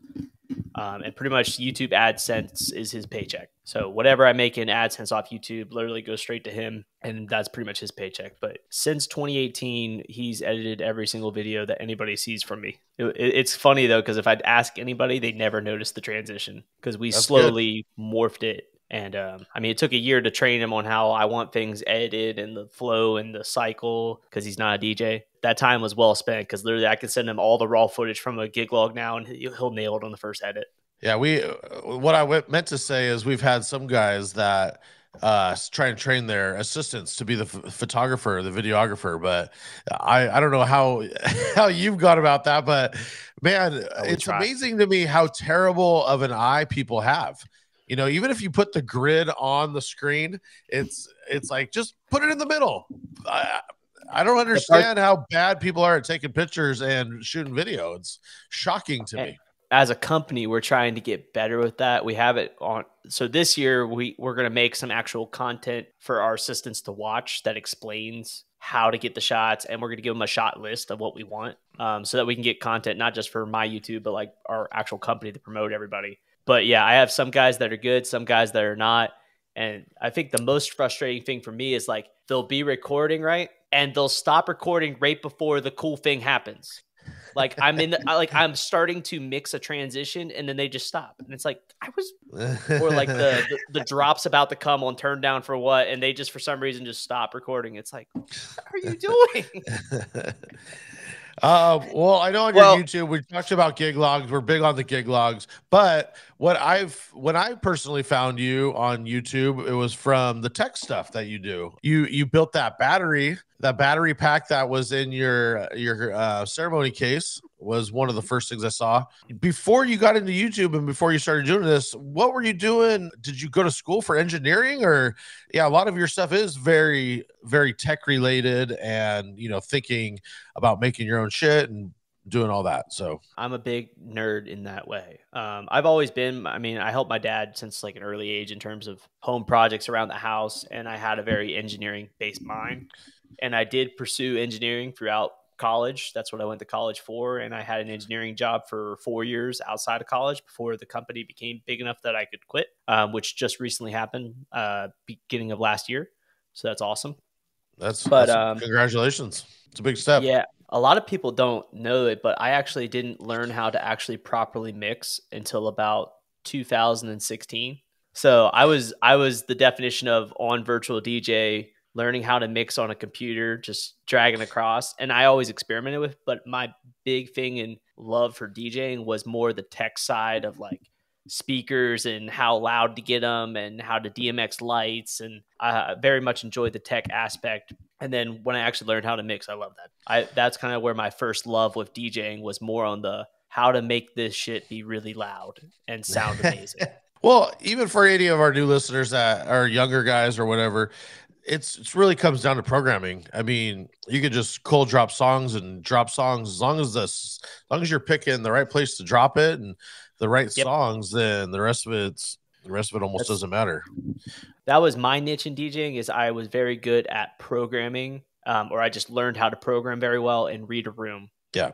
And pretty much YouTube AdSense is his paycheck. So whatever I make in AdSense off YouTube literally goes straight to him, and that's pretty much his paycheck. But since 2018, he's edited every single video that anybody sees from me. It's funny, though, because if I'd ask anybody, they'd never notice the transition because we slowly morphed it. And I mean, it took a year to train him on how I want things edited and the flow and the cycle, because he's not a DJ. That time was well spent, because literally I can send him all the raw footage from a gig log now and he'll nail it on the first edit. Yeah, what I meant to say is we've had some guys that try and train their assistants to be the photographer, the videographer, but I don't know how you've gone about that, but man, it's amazing to me how terrible of an eye people have. Even if you put the grid on the screen, it's like, just put it in the middle. I don't understand how bad people are at taking pictures and shooting video. It's shocking to me. As a company, we're trying to get better with that. We have it on. So this year, we're going to make some actual content for our assistants to watch that explains how to get the shots, and we're going to give them a shot list of what we want, so that we can get content not just for my YouTube, but like our actual company to promote everybody. But yeah, I have some guys that are good, some guys that are not. And I think the most frustrating thing for me is like, they'll be recording, right? And they'll stop recording right before the cool thing happens. Like I'm starting to mix a transition and then they just stop. And it's like, or like the drop's about to come on turn down for what? And they just, for some reason, just stop recording. It's like, what are you doing? Well, I know on your YouTube we talked about gig logs. We're big on the gig logs, but when I personally found you on YouTube, it was from the tech stuff that you do. You built that battery pack that was in your ceremony case. was one of the first things I saw. Before you got into YouTube and before you started doing this, what were you doing? Did you go to school for engineering? Or yeah, a lot of your stuff is very, very tech related and, you know, thinking about making your own shit and doing all that. So I'm a big nerd in that way. I've always been, I mean, I helped my dad since like an early age in terms of home projects around the house. And I had a very engineering based mind. And I did pursue engineering throughout college. That's what I went to college for. And I had an engineering job for 4 years outside of college before the company became big enough that I could quit, which just recently happened beginning of last year. So that's awesome. That's congratulations. It's a big step. Yeah. A lot of people don't know it, but I actually didn't learn how to actually properly mix until about 2016. So I was the definition of on virtual DJ, learning how to mix on a computer, just dragging across. And I always experimented with, but my big thing and love for DJing was more the tech side of like speakers and how loud to get them and how to DMX lights. And I very much enjoyed the tech aspect. And then when I actually learned how to mix, I love that. That's kind of where my first love with DJing was, more on the how to make this shit be really loud and sound amazing. Well, even for any of our new listeners that are younger guys or whatever, it's really comes down to programming. I mean, you could just cold drop songs and drop songs as long as you're picking the right place to drop it and the right songs, then the rest of it almost doesn't matter. That was my niche in DJing, is I was very good at programming, or I just learned how to program very well and read a room. Yeah.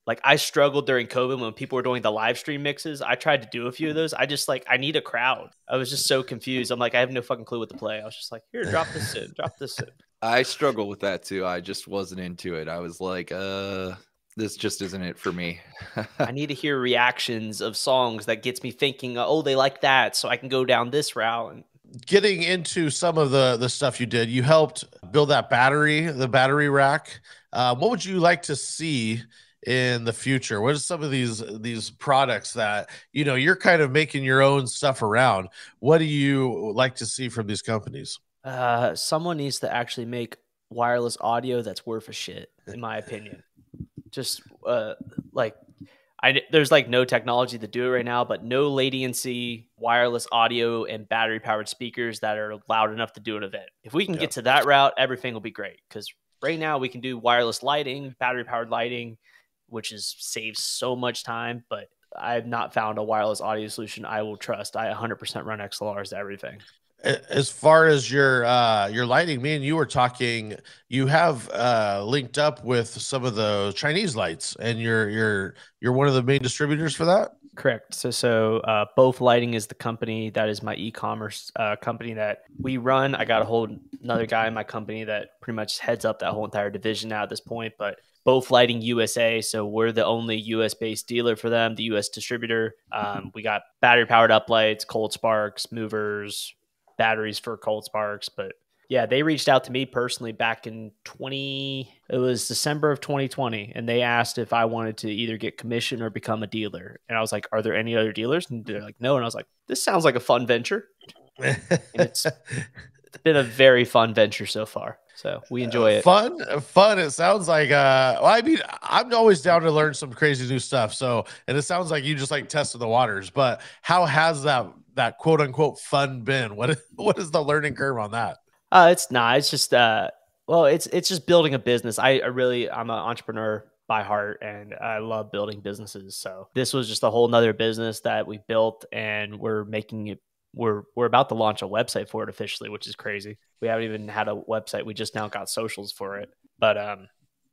Like I struggled during COVID when people were doing the live stream mixes. I tried to do a few of those. I just I need a crowd. I was just so confused. I'm like, I have no fucking clue what to play. I was just like, here, drop this in, drop this in. I struggle with that too. I just wasn't into it. I was like, this just isn't it for me. I need to hear reactions of songs that gets me thinking, oh, they like that, so I can go down this route. And getting into some of the stuff you did, you helped build that the battery rack. What would you like to see in the future? What are some of these products that, you know, you're kind of making your own stuff around? What do you like to see from these companies? Someone needs to actually make wireless audio that's worth a shit, in my opinion. Just there's like no technology to do it right now, but no latency, wireless audio, and battery powered speakers that are loud enough to do an event. If we can get to that route, everything will be great. Because right now we can do wireless lighting, battery powered lighting, which saves so much time, but I've not found a wireless audio solution I will trust. I 100% run XLRs to everything. As far as your lighting, me and you were talking, you have linked up with some of the Chinese lights, and you're one of the main distributors for that? Correct. So Both Lighting is the company that is my e-commerce company that we run. I got a whole another guy in my company that pretty much heads up that whole entire division now at this point, but Both Lighting USA. So we're the only US based dealer for them, the US distributor. We got battery powered uplights, cold sparks, movers, batteries for cold sparks. But yeah, they reached out to me personally back in it was December of 2020. And they asked if I wanted to either get commission or become a dealer. And I was like, are there any other dealers? And they're like, no. And I was like, this sounds like a fun venture. And it's been a very fun venture so far. So we enjoy it. Fun. It sounds like, well, I mean, I'm always down to learn some crazy new stuff. So, and it sounds like you just like tested the waters, but how has that quote unquote fun been? What is the learning curve on that? It's just, it's just building a business. I'm an entrepreneur by heart, and I love building businesses. So this was just a whole nother business that we built, and we're making it. We're about to launch a website for it officially, which is crazy. We haven't even had a website. We just now got socials for it. But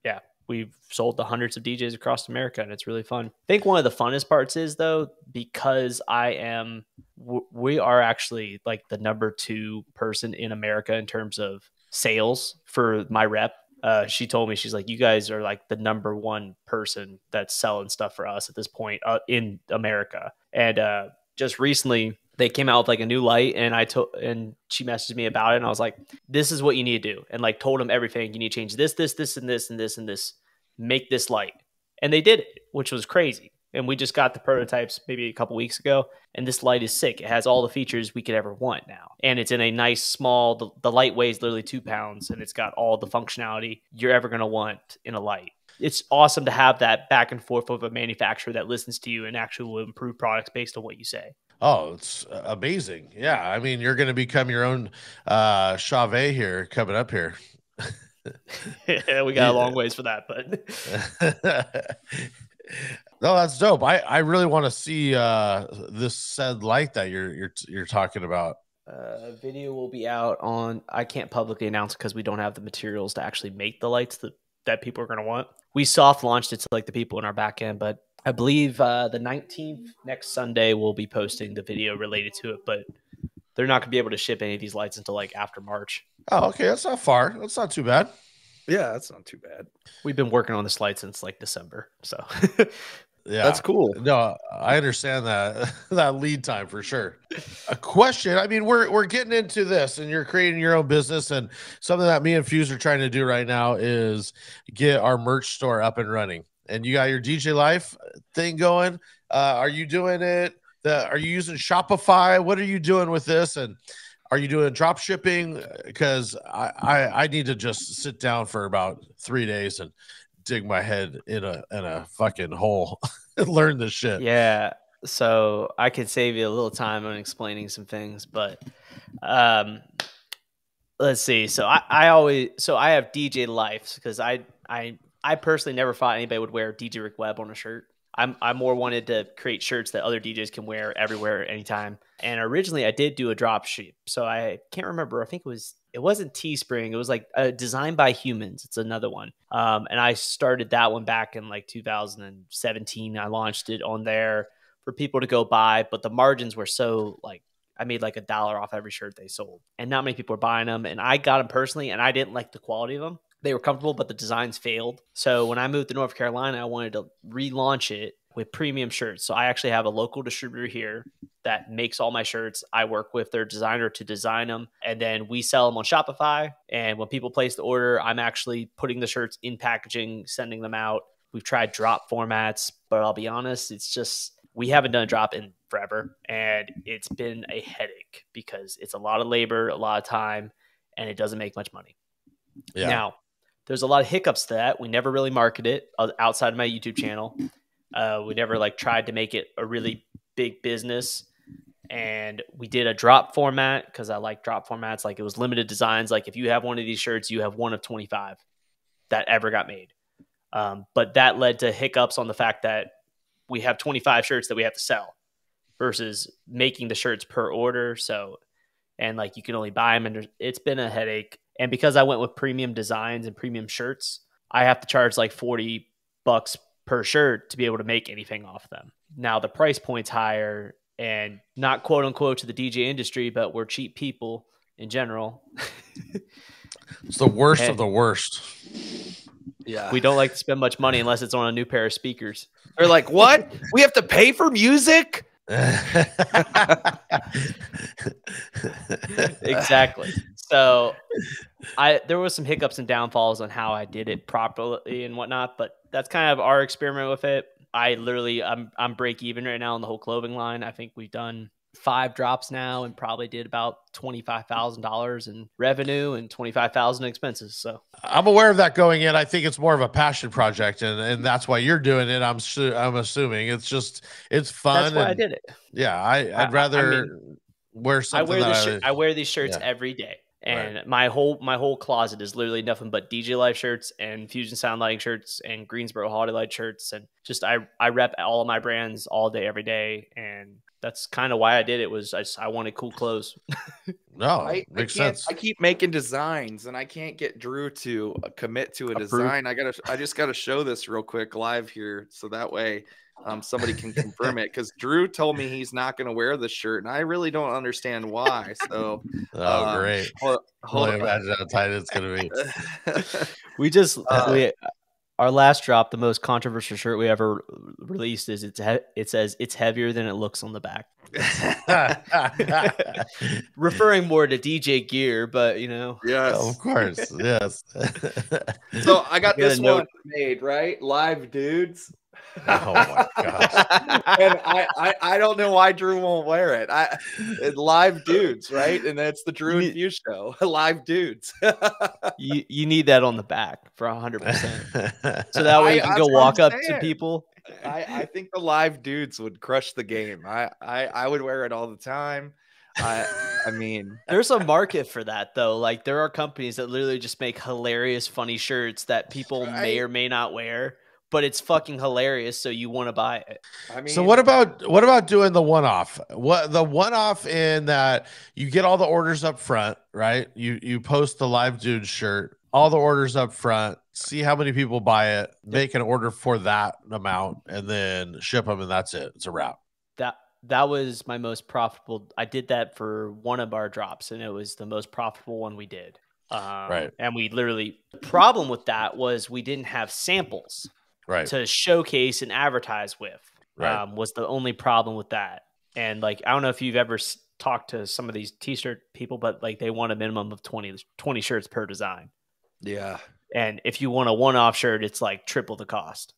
yeah, we've sold to hundreds of DJs across America, and it's really fun. I think one of the funnest parts is, though, because we are actually like the number 2 person in America in terms of sales for my rep. She told me, she's like, you guys are like the number 1 person that's selling stuff for us at this point in America. And just recently, they came out with like a new light, and she messaged me about it, and I was like, this is what you need to do. And like told them everything. You need to change this, and this, and this, and this. Make this light. And they did it, which was crazy. And we just got the prototypes maybe a couple weeks ago. And this light is sick. It has all the features we could ever want now. And it's in a nice small, the light weighs literally 2 pounds, and it's got all the functionality you're ever going to want in a light. It's awesome to have that back and forth of a manufacturer that listens to you and actually will improve products based on what you say. Oh, it's amazing. Yeah. I mean, you're going to become your own Chauvet here coming up here. Yeah, we got a long ways for that, but no, that's dope. I really want to see this said light that you're talking about. Video will be out on, I can't publicly announce because we don't have the materials to actually make the lights that people are going to want. We soft launched it to like the people in our back end, but I believe the 19th, next Sunday, we'll be posting the video related to it, but they're not going to be able to ship any of these lights until like after March. Oh, okay. That's not far. That's not too bad. Yeah, that's not too bad. We've been working on this light since like December. So yeah, that's cool. No, I understand that lead time for sure. A question. I mean, we're getting into this and you're creating your own business, and something that me and Fuse are trying to do right now is get our merch store up and running. And you got your DJ Life thing going. Are you doing it? Are you using Shopify? What are you doing with this? And are you doing drop shipping? Because I need to just sit down for about 3 days and dig my head in a fucking hole and learn this shit. Yeah. So I could save you a little time on explaining some things, but let's see. So I have DJ Life because I personally never thought anybody would wear DJ Rick Webb on a shirt. I more wanted to create shirts that other DJs can wear everywhere, anytime. And originally I did do a drop ship. So I can't remember. I think it wasn't Teespring. It was like Designed by Humans. It's another one. And I started that one back in like 2017. I launched it on there for people to go buy, but the margins were so like, I made like $1 off every shirt they sold, and not many people were buying them. And I got them personally, and I didn't like the quality of them. They were comfortable, but the designs failed. So when I moved to North Carolina, I wanted to relaunch it with premium shirts. So I actually have a local distributor here that makes all my shirts. I work with their designer to design them, and then we sell them on Shopify. And when people place the order, I'm actually putting the shirts in packaging, sending them out. We've tried drop formats, but I'll be honest, it's just, we haven't done a drop in forever. And it's been a headache because it's a lot of labor, a lot of time, and it doesn't make much money. Yeah. Now, there's a lot of hiccups to that. We never really market it outside of my YouTube channel. We never like tried to make it a really big business. And we did a drop format because I like drop formats. Like it was limited designs. Like if you have one of these shirts, you have one of 25 that ever got made. But that led to hiccups on the fact that we have 25 shirts that we have to sell versus making the shirts per order. So, and like you can only buy them, and it's been a headache. And because I went with premium designs and premium shirts, I have to charge like $40 per shirt to be able to make anything off them. Now the price point's higher, and not quote unquote to the DJ industry, but we're cheap people in general. It's the worst of the worst. Yeah. We don't like to spend much money unless it's on a new pair of speakers. They're like, what? We have to pay for music? Exactly. So there was some hiccups and downfalls on how I did it properly and whatnot, but that's kind of our experiment with it. I'm break even right now on the whole clothing line. I think we've done 5 drops now and probably did about $25,000 in revenue and $25,000 in expenses. So I'm aware of that going in. I think it's more of a passion project, and that's why you're doing it. I'm assuming it's fun. That's why I did it. Yeah, I'd rather wear something. I wear these shirts every day. And right. my whole closet is literally nothing but DJ Life shirts and Fusion Sound Lighting shirts and Greensboro Holiday Light shirts. And just, I rep all of my brands all day, every day. And that's kind of why I did it. Was I wanted cool clothes. No, makes sense. I keep making designs and I can't get Drew to commit to a design. I just got to show this real quick live here. So that way somebody can confirm it, because Drew told me he's not going to wear this shirt, and I really don't understand why. So, great! Imagine how tight it's going to be. Our last drop, the most controversial shirt we ever released, is it says it's heavier than it looks on the back. Referring more to DJ gear, but yes, of course, yes. So I got this one made, right? Live dudes. Oh my gosh. And I don't know why Drew won't wear it. Live dudes, right? And that's the Drew and Fuse show. Live dudes. you need that on the back for 100%. So that way you can go walk up to people. I think the live dudes would crush the game. I would wear it all the time. I mean, there's a market for that though. Like there are companies that literally just make hilarious, funny shirts that people may or may not wear, but it's fucking hilarious. So you want to buy it. I mean, so what about doing the one-off? What the one-off in that you get all the orders up front, right? You post the live dude shirt, all the orders up front, see how many people buy it, make an order for that amount, and then ship them, and that's it. It's a wrap. That was my most profitable. I did that for one of our drops, and it was the most profitable one we did. Right. And we literally, the problem with that was we didn't have samples to showcase and advertise with. Right. Was the only problem with that. And like, I don't know if you've ever talked to some of these t-shirt people, but like they want a minimum of 20 shirts per design. Yeah. And if you want a one-off shirt, it's like triple the cost.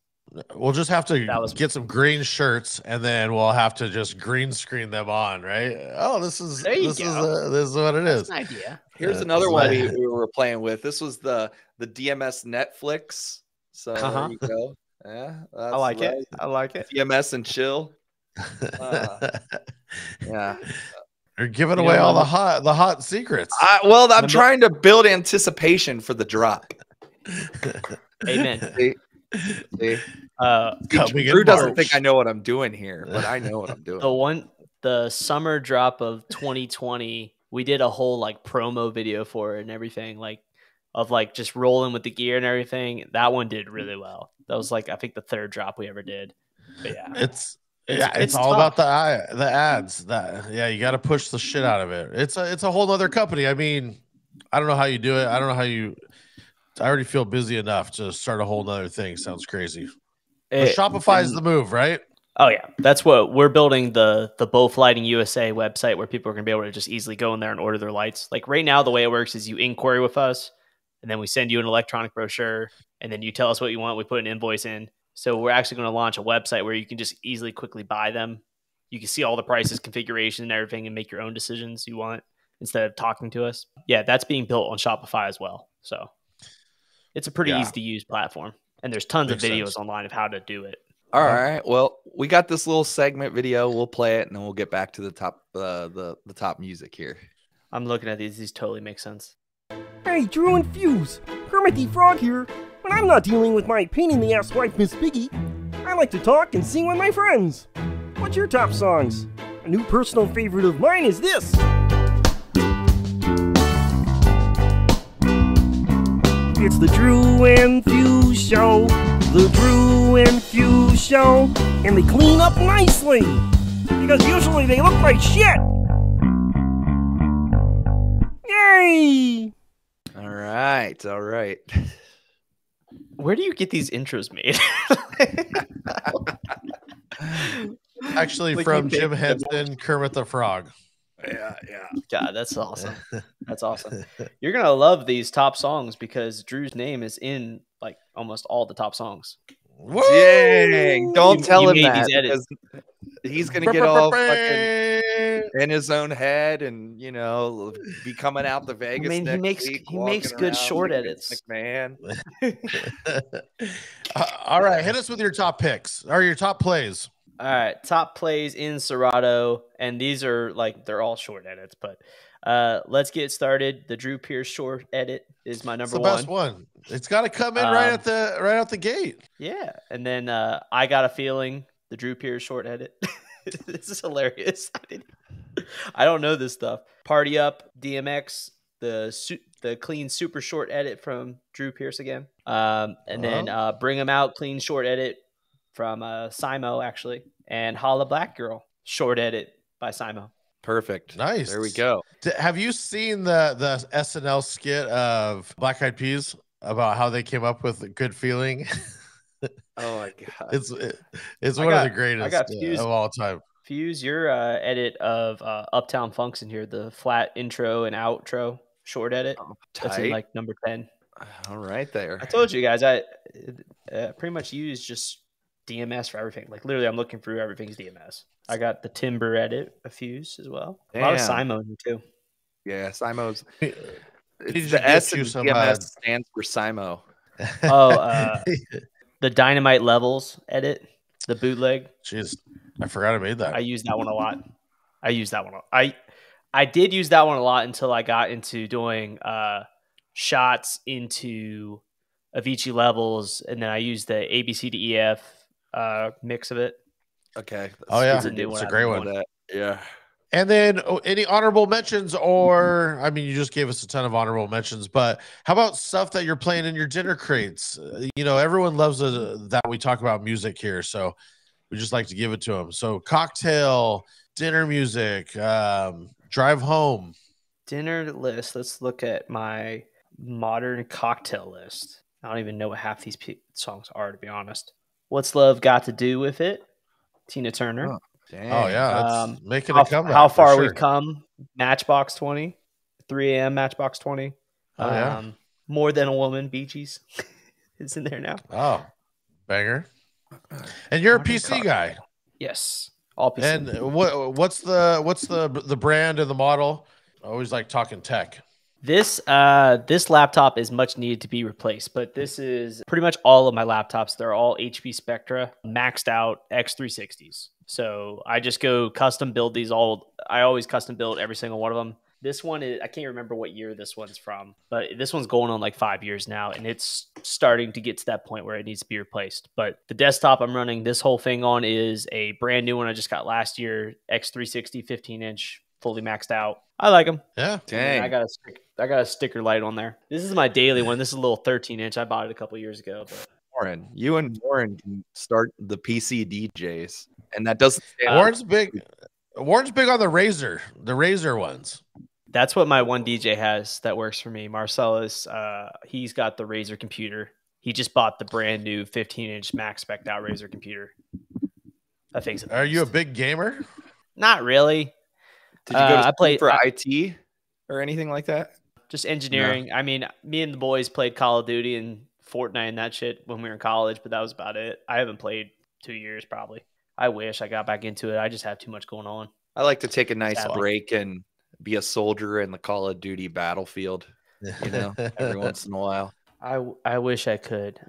We'll just have to get some green shirts, and then we'll have to just green screen them on, right? Oh, this is what it is. An idea. Here's another one we were playing with. This was the DMS Netflix. So there you go. Yeah, I like it. I like it. DMS and chill. Yeah. You're giving away all the hot secrets. I'm trying to build anticipation for the drop. Amen. See? Drew doesn't think I know what I'm doing here, but I know what I'm doing. The summer drop of 2020, we did a whole like promo video for it and everything, like of like just rolling with the gear and everything. That one did really well. That was like I think the third drop we ever did. But yeah, it's all tough. About the ads. You got to push the shit out of it. It's a whole other company. I mean, I don't know how you do it. I don't know how you. I already feel busy enough to start a whole nother thing. Sounds crazy. Shopify is the move, right? Oh yeah, that's what we're building, the Both Lighting USA website where people are going to be able to just easily go in there and order their lights. Like right now, the way it works is you inquiry with us, and then we send you an electronic brochure, and then you tell us what you want. We put an invoice in. So we're actually going to launch a website where you can just easily, quickly buy them. You can see all the prices, configuration, and everything, and make your own decisions you want instead of talking to us. Yeah, that's being built on Shopify as well. So it's a pretty easy to use platform, and there's tons of videos online of how to do it. All right. Well, we got this little segment video. We'll play it, and then we'll get back to the top the top music here. I'm looking at these. These totally make sense. Hey, Drew and Fuse. Kermit the Frog here. When I'm not dealing with my pain-in-the-ass wife, Miss Piggy, I like to talk and sing with my friends. What's your top songs? A new personal favorite of mine is this. It's the Drew and Fuse Show. The Drew and Fuse Show. And they clean up nicely. Because usually they look like shit. Yay! All right. All right. Where do you get these intros made? Actually, like from Jim Henson, Kermit the Frog. Yeah. God, that's awesome. That's awesome. You're gonna love these top songs because Drew's name is in like almost all the top songs. Woo! Dang! Don't tell him that because he's gonna get all fucking in his own head and be coming out the Vegas. I mean, he makes good short edits, man. All right, hit us with your top picks or your top plays. All right, top plays in Serato, and these are like they're all short edits, but let's get started. The Drew Pierce short edit is my number one. It's the best one. It's got to come in right out the gate. Yeah, and then I Got a Feeling, the Drew Pierce short edit. This is hilarious. I don't know this stuff. Party Up, DMX, the clean super short edit from Drew Pierce again, and then Bring 'Em Out, clean short edit from Simo, actually, and Holla Black Girl, short edit by Simo. Perfect. Nice. There we go. Have you seen the SNL skit of Black Eyed Peas about how they came up with a Good Feeling? Oh my god, it's one of the greatest of all time. Fuse, your edit of Uptown Funk's in here, the flat intro and outro short edit. That's in like number 10. All right, there. I told you guys, I pretty much used just DMS for everything. Like literally, I'm looking through everything's DMS. I got the Timber Edit, a Fuse as well. A lot of Simo too. Yeah, Simo's. It's The S in DMS stands for Simo. The Dynamite Levels Edit, the bootleg. Jeez, I forgot I made that. I use that one a lot. I did use that one a lot until I got into doing shots into Avicii levels, and then I used the ABC to EF mix of it. Okay. It's a great one. Yeah. And then any honorable mentions, or I mean, you just gave us a ton of honorable mentions, but how about stuff that you're playing in your dinner crates? Everyone loves that we talk about music here, so we just like to give it to them. So cocktail, dinner music, drive home. Dinner list. Let's look at my modern cocktail list. I don't even know what half these songs are, to be honest. What's Love Got to Do with It? Tina Turner. Oh yeah, that's making a comeback. How Far We've Come, Matchbox 20, 3 a.m. Matchbox 20. More Than a Woman, Bee Gees is in there now. Oh, banger! And you're a PC guy. Yes, all PC. And what's the brand and the model? I always like talking tech. This laptop is much needed to be replaced, but this is pretty much all of my laptops. They're all HP Spectra maxed out X360s. So I just go custom build these all. I always custom build every single one of them. This one is, I can't remember what year this one's from, but this one's going on like 5 years now, and it's starting to get to that point where it needs to be replaced. But the desktop I'm running this whole thing on is a brand new one I just got last year, X360 15-inch, fully maxed out. I like them. Yeah. Dang. I got a sticker light on there. This is my daily one. This is a little 13-inch. I bought it a couple years ago. But Warren, you and Warren can start the PC DJs, and that doesn't. Warren's big. Warren's big on the Razer ones. That's what my one DJ has that works for me. Marcellus, he's got the Razer computer. He just bought the brand new 15-inch max spec'd out Razer computer. I think. Are you a big gamer? Not really. Did you go to school for IT or anything like that? Just engineering. No. I mean, me and the boys played Call of Duty and Fortnite and that shit when we were in college, but that was about it. I haven't played 2 years probably. I wish I got back into it. I just have too much going on. I like to take a nice break and be a soldier in the Call of Duty battlefield, every once in a while. I wish I could.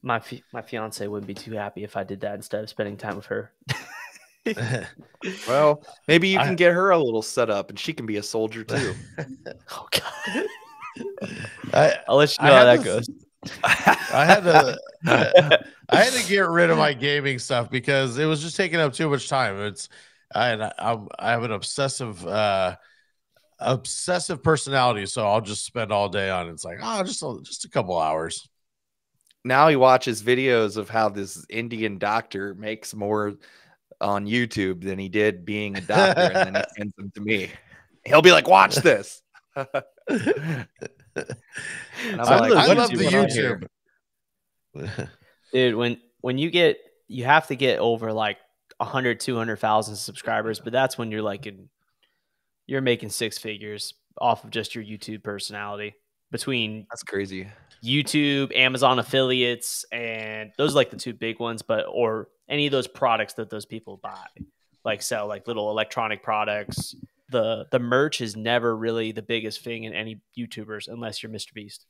My fiance wouldn't be too happy if I did that instead of spending time with her. Well, maybe you can get her a little set up and she can be a soldier too. Oh God. I'll let you know how that goes. I had to get rid of my gaming stuff because it was just taking up too much time. I have an obsessive personality, so I'll just spend all day on it. It's like, just a couple hours. Now he watches videos of how this Indian doctor makes more on YouTube than he did being a doctor, and then he sends them to me. He'll be like, watch this. I love the YouTube. Dude, when you have to get over like 100, 200,000 subscribers, but that's when you're making six figures off of just your YouTube personality. That's crazy. YouTube, Amazon affiliates, and those are like the two big ones, or any of those products that those people buy, like sell like little electronic products. The merch is never really the biggest thing in any YouTubers unless you're Mr. Beast.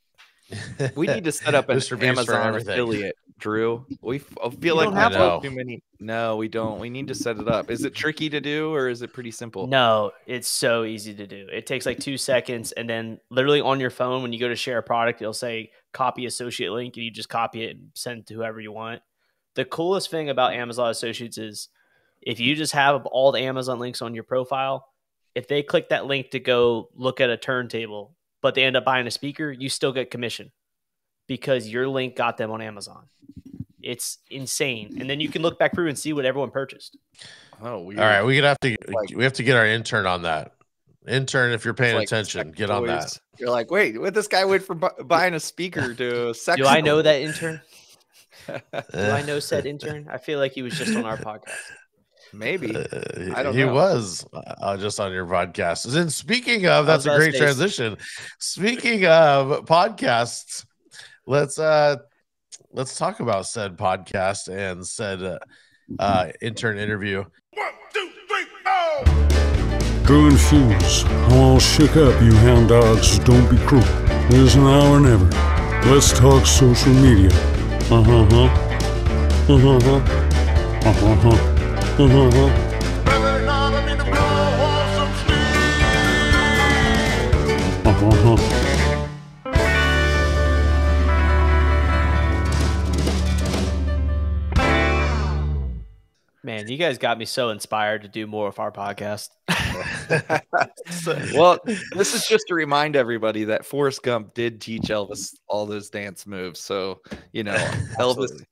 We need to set up an Amazon affiliate, Drew. I feel like we have too many. No, we don't. We need to set it up. Is it tricky to do or is it pretty simple? No, it's so easy to do. It takes like 2 seconds, and then literally on your phone, when you go to share a product, it'll say copy associate link, and you just copy it and send it to whoever you want. The coolest thing about Amazon Associates is if you just have all the Amazon links on your profile, if they click that link to go look at a turntable, but they end up buying a speaker, you still get commission because your link got them on Amazon. It's insane. And then you can look back through and see what everyone purchased. Oh, weird. All right. We have to get our intern on that. Intern, if you're paying attention, get on that. You're like, wait, what? This guy went from buying a speaker to a sex. Do I know that intern? Do I know said intern? I feel like he was just on our podcast. Maybe. I don't know. He was just on your podcast. And speaking of, that's a great transition. Speaking of podcasts, let's let's talk about said podcast and said intern interview. 1, 2, 3, oh! Drew and Fuse, all shook up, you hound dogs. Don't be cruel. There's now or never. Let's talk social media. Baby, now I need to blow off some steam. Man, you guys got me so inspired to do more of our podcast. Well, this is just to remind everybody that Forrest Gump did teach Elvis all those dance moves. So, you know, Elvis,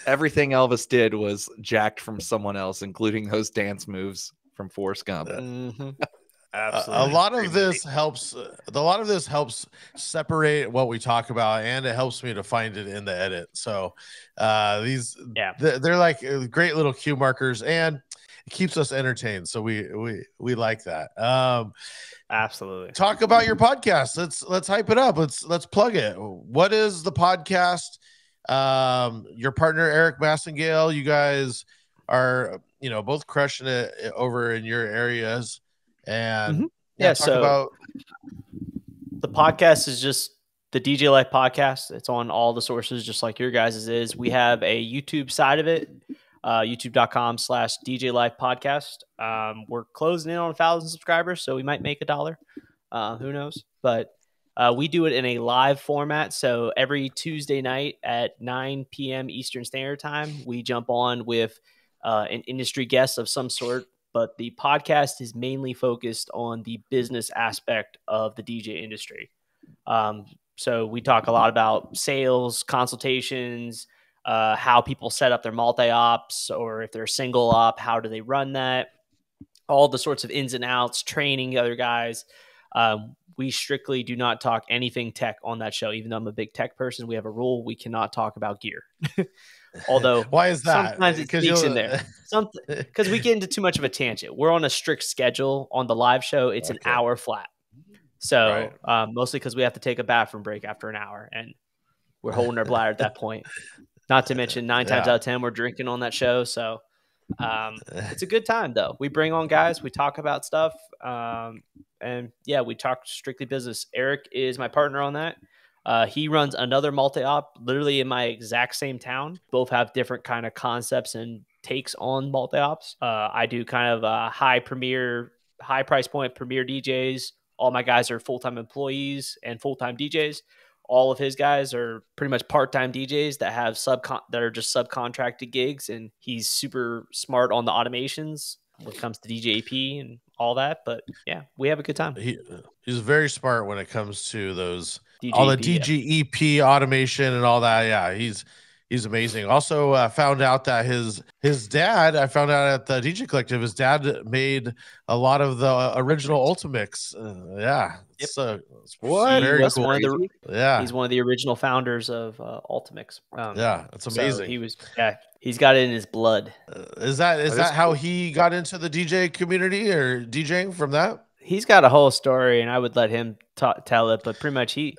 everything Elvis did was jacked from someone else, including those dance moves from Forrest Gump. Mm-hmm. A lot of this helps. A lot of this helps separate what we talk about, and it helps me to find it in the edit. So they're like great little cue markers, and it keeps us entertained. So we like that. Absolutely. Talk about your podcast. Let's hype it up. Let's plug it. What is the podcast? Your partner Eric Massengale. You guys are both crushing it over in your areas. And so about the podcast is just the DJ Life podcast. It's on all the sources, just like your guys' is. We have a YouTube side of it, youtube.com/DJ Life podcast. We're closing in on 1,000 subscribers, so we might make $1. Who knows? But we do it in a live format. So every Tuesday night at 9 p.m. Eastern Standard Time, we jump on with an industry guest of some sort. But the podcast is mainly focused on the business aspect of the DJ industry. So we talk a lot about sales, consultations, how people set up their multi-ops, or if they're single op, how do they run that? All the sorts of ins and outs, training other guys. We strictly do not talk anything tech on that show. Even though I'm a big tech person, we have a rule: we cannot talk about gear. Although, why is that? Sometimes it sneaks in there. Because we get into too much of a tangent. We're on a strict schedule on the live show. It's an hour flat. So mostly because we have to take a bathroom break after an hour, and we're holding our bladder at that point. Not to mention 9 times out of 10 we're drinking on that show. So it's a good time though. We bring on guys. We talk about stuff. And we talk strictly business. Eric is my partner on that. He runs another multi-op literally in my exact same town. Both have different kind of concepts and takes on multi-ops. I do kind of high price point premier DJs. All my guys are full-time employees and full-time DJs. All of his guys are pretty much part-time DJs that have that are just subcontracted gigs, and he's super smart on the automations when it comes to DJ EP and all that. But yeah, we have a good time. He's very smart when it comes to those DJ all the EP, DG EP automation and all that. Yeah, he's amazing. Also found out that his dad, I found out at the DJ Collective, his dad made a lot of the original Ultimix. It's very cool. He's one of the original founders of Ultimix. That's amazing. So he's got it in his blood. Is that how he got into the DJ community or DJing from that? He's got a whole story, and I would let him tell it. But pretty much he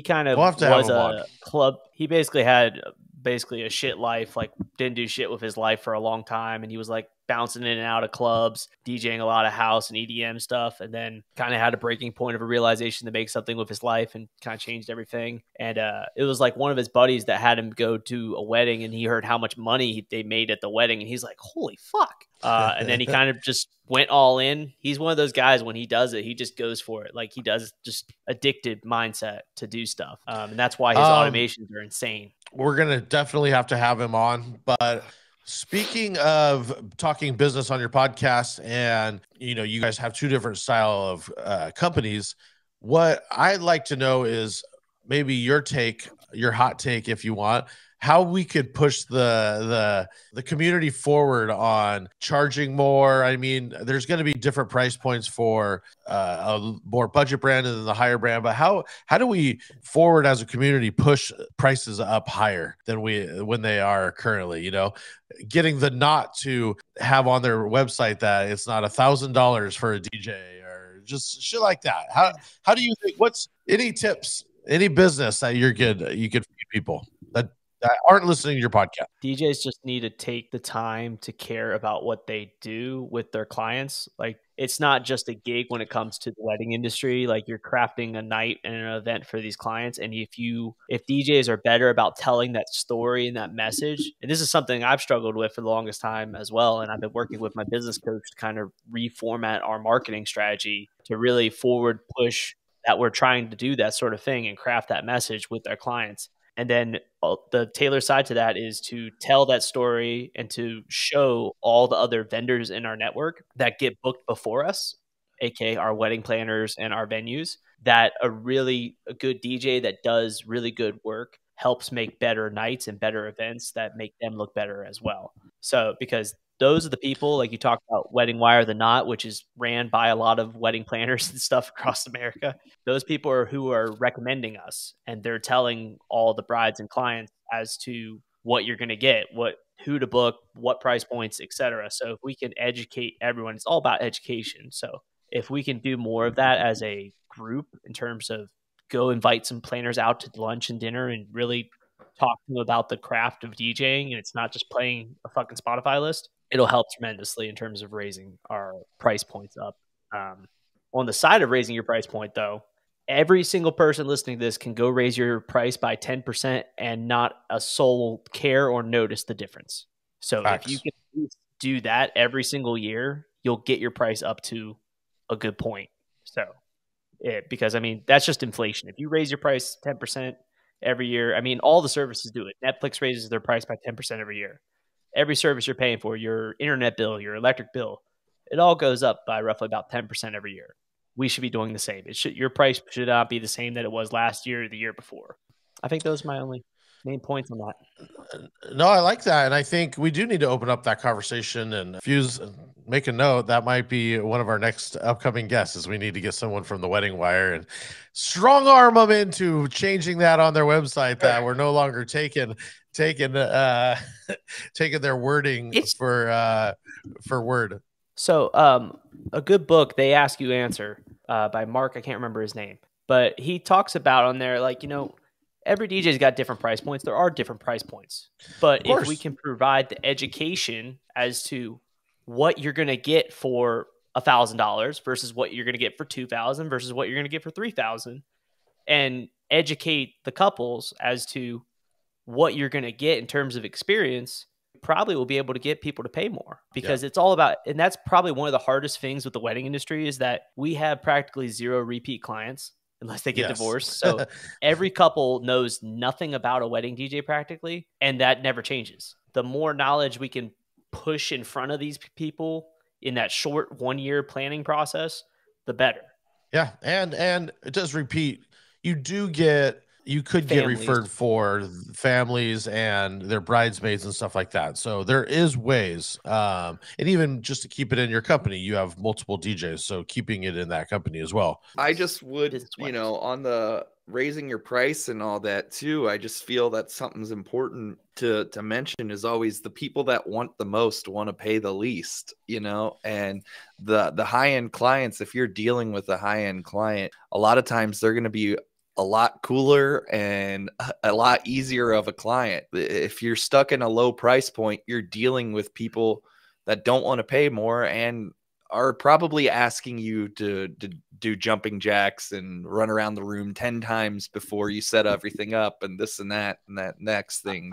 kind of was a club. He basically had a shit life, like didn't do shit with his life for a long time, and he was like bouncing in and out of clubs, DJing a lot of house and EDM stuff, and then kind of had a breaking point of a realization to make something with his life and kind of changed everything. And it was like one of his buddies that had him go to a wedding, and he heard how much money they made at the wedding, and he's like, holy fuck. And then he kind of just went all in. He's one of those guys, when he does it, he just goes for it. Like he does, just addicted mindset to do stuff. And that's why his automations are insane. We're going to definitely have to have him on. But speaking of talking business on your podcast, and you guys have two different style of companies, what I'd like to know is maybe your hot take, if you want, how we could push the community forward on charging more. I mean, there's going to be different price points for a more budget brand and then the higher brand, but how do we forward as a community push prices up higher than when they are currently, getting the not to have on their website that it's not $1,000 for a DJ or just shit like that. How do you think, what's any tips, any business that you could feed people? that aren't listening to your podcast. DJs just need to take the time to care about what they do with their clients. Like, it's not just a gig when it comes to the wedding industry. Like, you're crafting a night and an event for these clients. And if DJs are better about telling that story and that message, and this is something I've struggled with for the longest time as well. And I've been working with my business coach to kind of reformat our marketing strategy to really forward push that we're trying to do that sort of thing and craft that message with our clients. And then the Taylor side to that is to tell that story and to show all the other vendors in our network that get booked before us, aka our wedding planners and our venues, that a good DJ that does really good work helps make better nights and better events that make them look better as well. So because those are the people, like you talked about Wedding Wire the Knot, which is ran by a lot of wedding planners and stuff across America. Those people are who are recommending us, and they're telling all the brides and clients as to what you're going to get, who to book, what price points, etc. So if we can educate everyone, it's all about education. So if we can do more of that as a group in terms of go invite some planners out to lunch and dinner and really talk to them about the craft of DJing, and it's not just playing a fucking Spotify list, it'll help tremendously in terms of raising our price points up. On the side of raising your price point, though, every single person listening to this can go raise your price by 10% and not a soul care or notice the difference. So if you can do that every single year, you'll get your price up to a good point. So because, I mean, that's just inflation. If you raise your price 10% every year, I mean, all the services do it. Netflix raises their price by 10% every year. Every service you're paying for, your internet bill, your electric bill, it all goes up by roughly about 10% every year. We should be doing the same. Your price should not be the same that it was last year or the year before. I think those are my only main points on that. No, I like that. And I think we do need to open up that conversation and Fuse, make a note. That might be one of our next upcoming guests, is we need to get someone from the Wedding Wire and strong arm them into changing that on their website, that we're no longer taking their wording for word. So a good book, They Ask You Answer, by Mark, I can't remember his name, but he talks about on there, like, every DJ's got different price points. There are different price points, but if we can provide the education as to what you're going to get for $1,000 versus what you're going to get for $2,000 versus what you're going to get for $3,000, and educate the couples as to what you're going to get in terms of experience, probably will be able to get people to pay more, because it's all about, and that's probably one of the hardest things with the wedding industry, is that we have practically zero repeat clients unless they get divorced. So every couple knows nothing about a wedding DJ practically, and that never changes. The more knowledge we can push in front of these people in that short 1 year planning process, the better. Yeah. And it does repeat. You could get referred for families and their bridesmaids and stuff like that. So there is ways. And even just to keep it in your company, you have multiple DJs. So keeping it in that company as well. I just would, on the raising your price and all that too, I just feel that something's important to mention is always the people that want the most want to pay the least, and the high-end clients, if you're dealing with a high-end client, a lot of times they're going to be a lot cooler and a lot easier of a client. If you're stuck in a low price point, you're dealing with people that don't want to pay more and are probably asking you to do jumping jacks and run around the room 10 times before you set everything up and this and that next thing.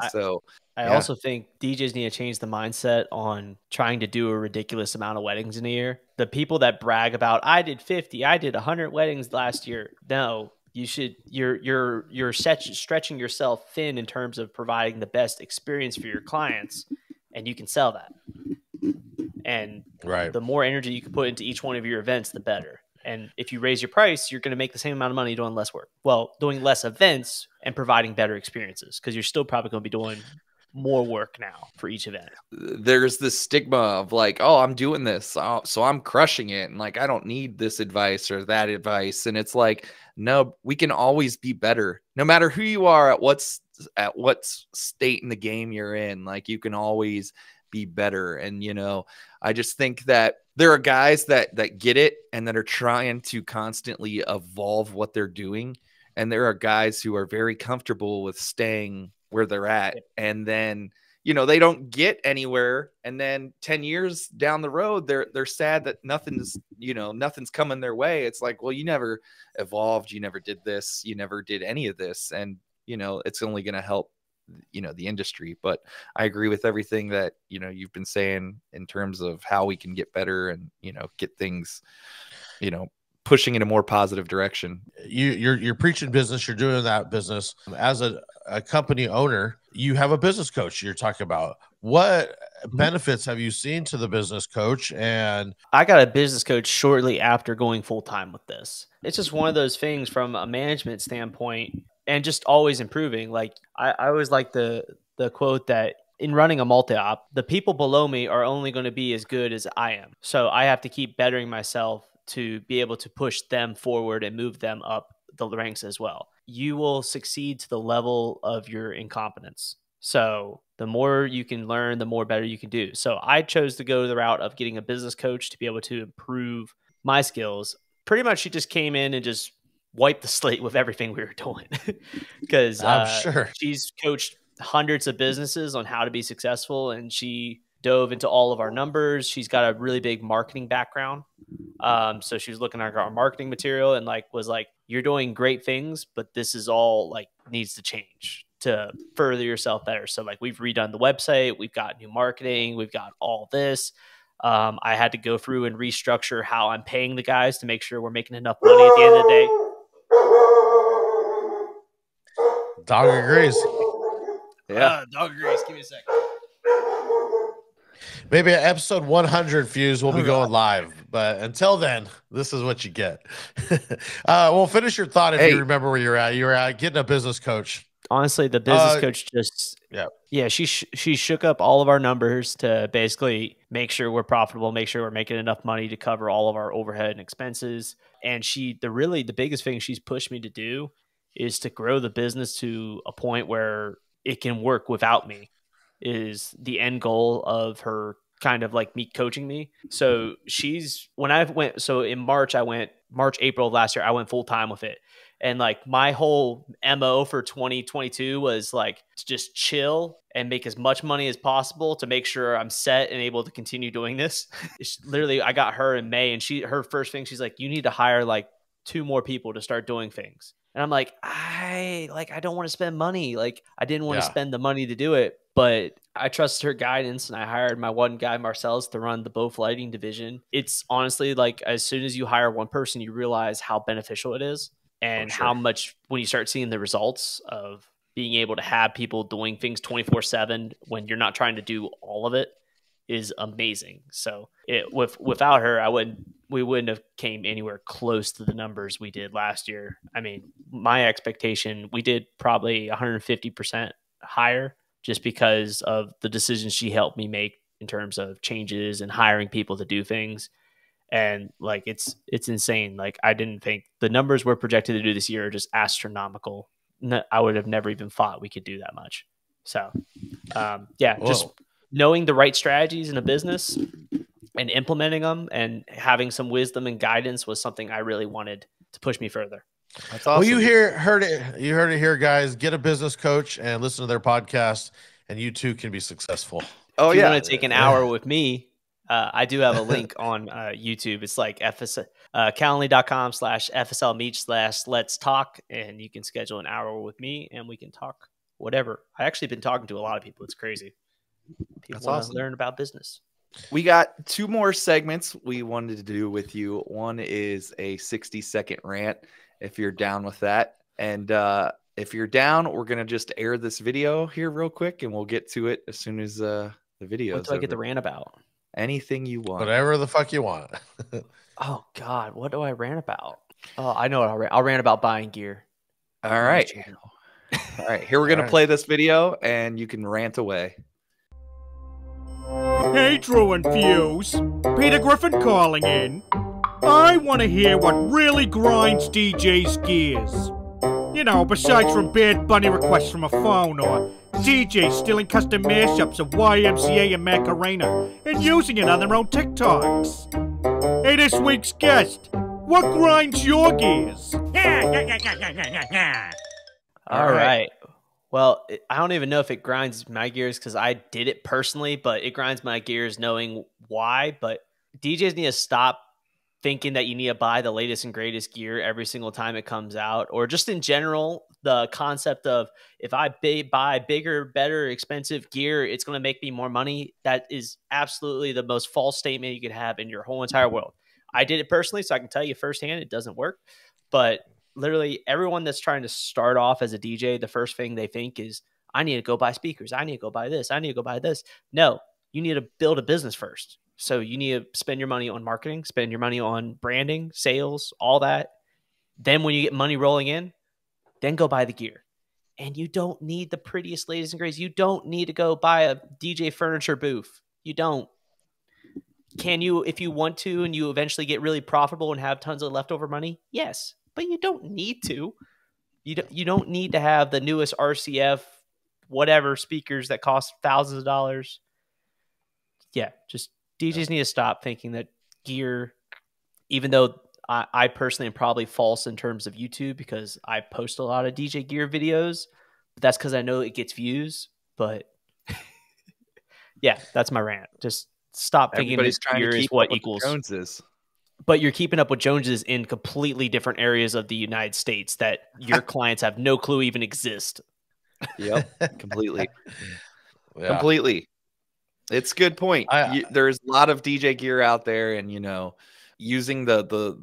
I also think DJs need to change the mindset on trying to do a ridiculous amount of weddings in a year. The people that brag about, I did 50, I did 100 weddings last year. No, you're stretching yourself thin in terms of providing the best experience for your clients, and you can sell that. And the more energy you can put into each one of your events, the better. And if you raise your price, you're going to make the same amount of money doing less work. Well, doing less events and providing better experiences, because you're still probably going to be doing more work now for each event. There's this stigma of like, oh, I'm doing this, so I'm crushing it, and like I don't need this advice or that advice. And it's like, no, we can always be better, no matter who you are, at what state in the game you're in. Like, you can always be better. And I just think that there are guys that get it and that are trying to constantly evolve what they're doing, and there are guys who are very comfortable with staying where they're at. And then, they don't get anywhere. And then 10 years down the road, they're sad that nothing's coming their way. It's like, well, you never evolved. You never did this. You never did any of this. And, it's only going to help, the industry. But I agree with everything that, you've been saying in terms of how we can get better and, get things, pushing in a more positive direction. You're preaching business. You're doing that business as a company owner. You have a business coach you're talking about. What benefits have you seen to the business coach? And I got a business coach shortly after going full time with this. It's just one of those things from a management standpoint and just always improving. Like I always like the quote that in running a multi-op, the people below me are only going to be as good as I am. So I have to keep bettering myself to be able to push them forward and move them up the ranks as well. You will succeed to the level of your incompetence. So the more you can learn, the more better you can do. So I chose to go the route of getting a business coach to be able to improve my skills. Pretty much she just came in and just wiped the slate with everything we were doing. Because I'm sure she's coached hundreds of businesses on how to be successful, and she dove into all of our numbers. She's got a really big marketing background. So she was looking at our marketing material and was like, you're doing great things, but this is all needs to change to further yourself better. So we've redone the website, we've got new marketing, we've got all this. I had to go through and restructure how I'm paying the guys to make sure we're making enough money at the end of the day. Dog agrees. Yeah, dog agrees. Give me a second. Maybe at episode 100 Fuse will be going live, but until then, this is what you get. Well, finish your thought if you remember where you're at. You were getting a business coach. Honestly, the business coach just she shook up all of our numbers to basically make sure we're profitable, make sure we're making enough money to cover all of our overhead and expenses. And the biggest thing she's pushed me to do is to grow the business to a point where it can work without me. Is the end goal of her kind of me coaching me. So in March, April of last year, I went full time with it. And my whole MO for 2022 was to just chill and make as much money as possible to make sure I'm set and able to continue doing this. Literally, I got her in May, and her first thing, she's like, you need to hire 2 more people to start doing things. And I'm like, I don't want to spend money. I didn't want to spend the money to do it, but I trust her guidance, and I hired my one guy, Marcellus, to run the both lighting division. It's honestly as soon as you hire one person, you realize how beneficial it is and how much when you start seeing the results of being able to have people doing things 24/7 when you're not trying to do all of it is amazing. So without her, we wouldn't have came anywhere close to the numbers we did last year. I mean, my expectation, we did probably 150% higher just because of the decisions she helped me make in terms of changes and hiring people to do things. And it's insane. I didn't think the numbers we're projected to do this year are just astronomical. I would have never even thought we could do that much. So just knowing the right strategies in a business and implementing them and having some wisdom and guidance was something I really wanted to push me further. That's awesome. Well, you heard it here, guys. Get a business coach and listen to their podcast, and you too can be successful. Oh, if you want to take an hour with me, I do have a link on YouTube. It's Calendly.com/FSL Meet/Let's and you can schedule an hour with me and we can talk whatever. I actually been talking to a lot of people. It's crazy. People want to learn about business. We got 2 more segments we wanted to do with you. One is a 60-second rant, if you're down with that. And if you're down, we're going to just air this video here real quick, and we'll get to it as soon as the video is What do I get the rant about? Anything you want. Whatever the fuck you want. Oh, God. What do I rant about? Oh, I know what I'll rant about buying gear. All right. All right. Here we're going to play this video, and you can rant away. Hey, Drew and Fuse. Peter Griffin calling in. I want to hear what really grinds DJ's gears. Besides from Bad Bunny requests from a phone or DJs stealing custom mashups of YMCA and Macarena and using it on their own TikToks. Hey, this week's guest, what grinds your gears? All right. Well, I don't even know if it grinds my gears because I did it personally, but it grinds my gears knowing why. But DJs need to stop thinking that you need to buy the latest and greatest gear every single time it comes out, or just in general, the concept of if I buy bigger, better, expensive gear, it's going to make me more money. That is absolutely the most false statement you could have in your whole entire world. I did it personally, so I can tell you firsthand it doesn't work. But literally everyone that's trying to start off as a DJ, the first thing they think is, I need to go buy speakers. I need to go buy this. I need to go buy this. No, you need to build a business first. So you need to spend your money on marketing, spend your money on branding, sales, all that. Then when you get money rolling in, then go buy the gear. And you don't need the prettiest, latest, and greatest. You don't need to go buy a DJ furniture booth. You don't. Can you, if you want to, and you eventually get really profitable and have tons of leftover money? Yes, but you don't need to. You don't need to have the newest RCF, whatever speakers that cost thousands of dollars. Yeah, just DJs need to stop thinking that gear, even though I personally am probably false in terms of YouTube because I post a lot of DJ gear videos, but that's because I know it gets views. But yeah, that's my rant. Just stop thinking Everybody's this trying gear to is keep what up with equals Joneses. But you're keeping up with Joneses in completely different areas of the United States that your clients have no clue even exist. Yep, completely. Yeah. Completely. It's a good point. There's a lot of DJ gear out there, and using the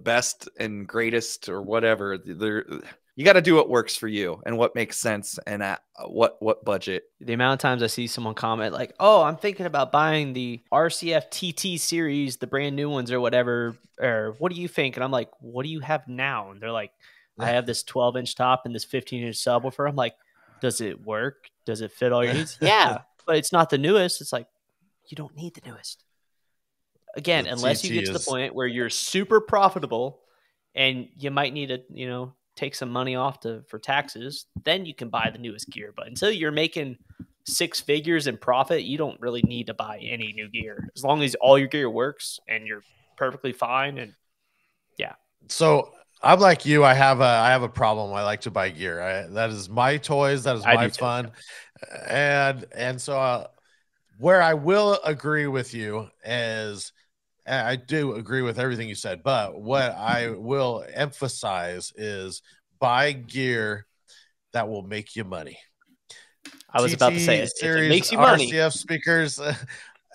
best and greatest or whatever. You got to do what works for you and what makes sense and at what budget. The amount of times I see someone comment like, "Oh, I'm thinking about buying the RCF TT series, the brand new ones or whatever," or "What do you think?" And I'm like, "What do you have now?" And they're like, "I have this 12-inch top and this 15-inch subwoofer." I'm like, "Does it work? Does it fit all your needs?" Yeah, but it's not the newest. It's like, you don't need the newest. Again, unless you get to the point where you're super profitable and you might need to, take some money off for taxes, then you can buy the newest gear. But until you're making 6 figures in profit, you don't really need to buy any new gear. As long as all your gear works and you're perfectly fine. And yeah. So I'm like you. I have a problem. I like to buy gear. That is my toys. That is my fun. And so where I will agree with you is, I do agree with everything you said, but what I will emphasize is buy gear that will make you money. I was about to say, if it makes you money, RCF speakers,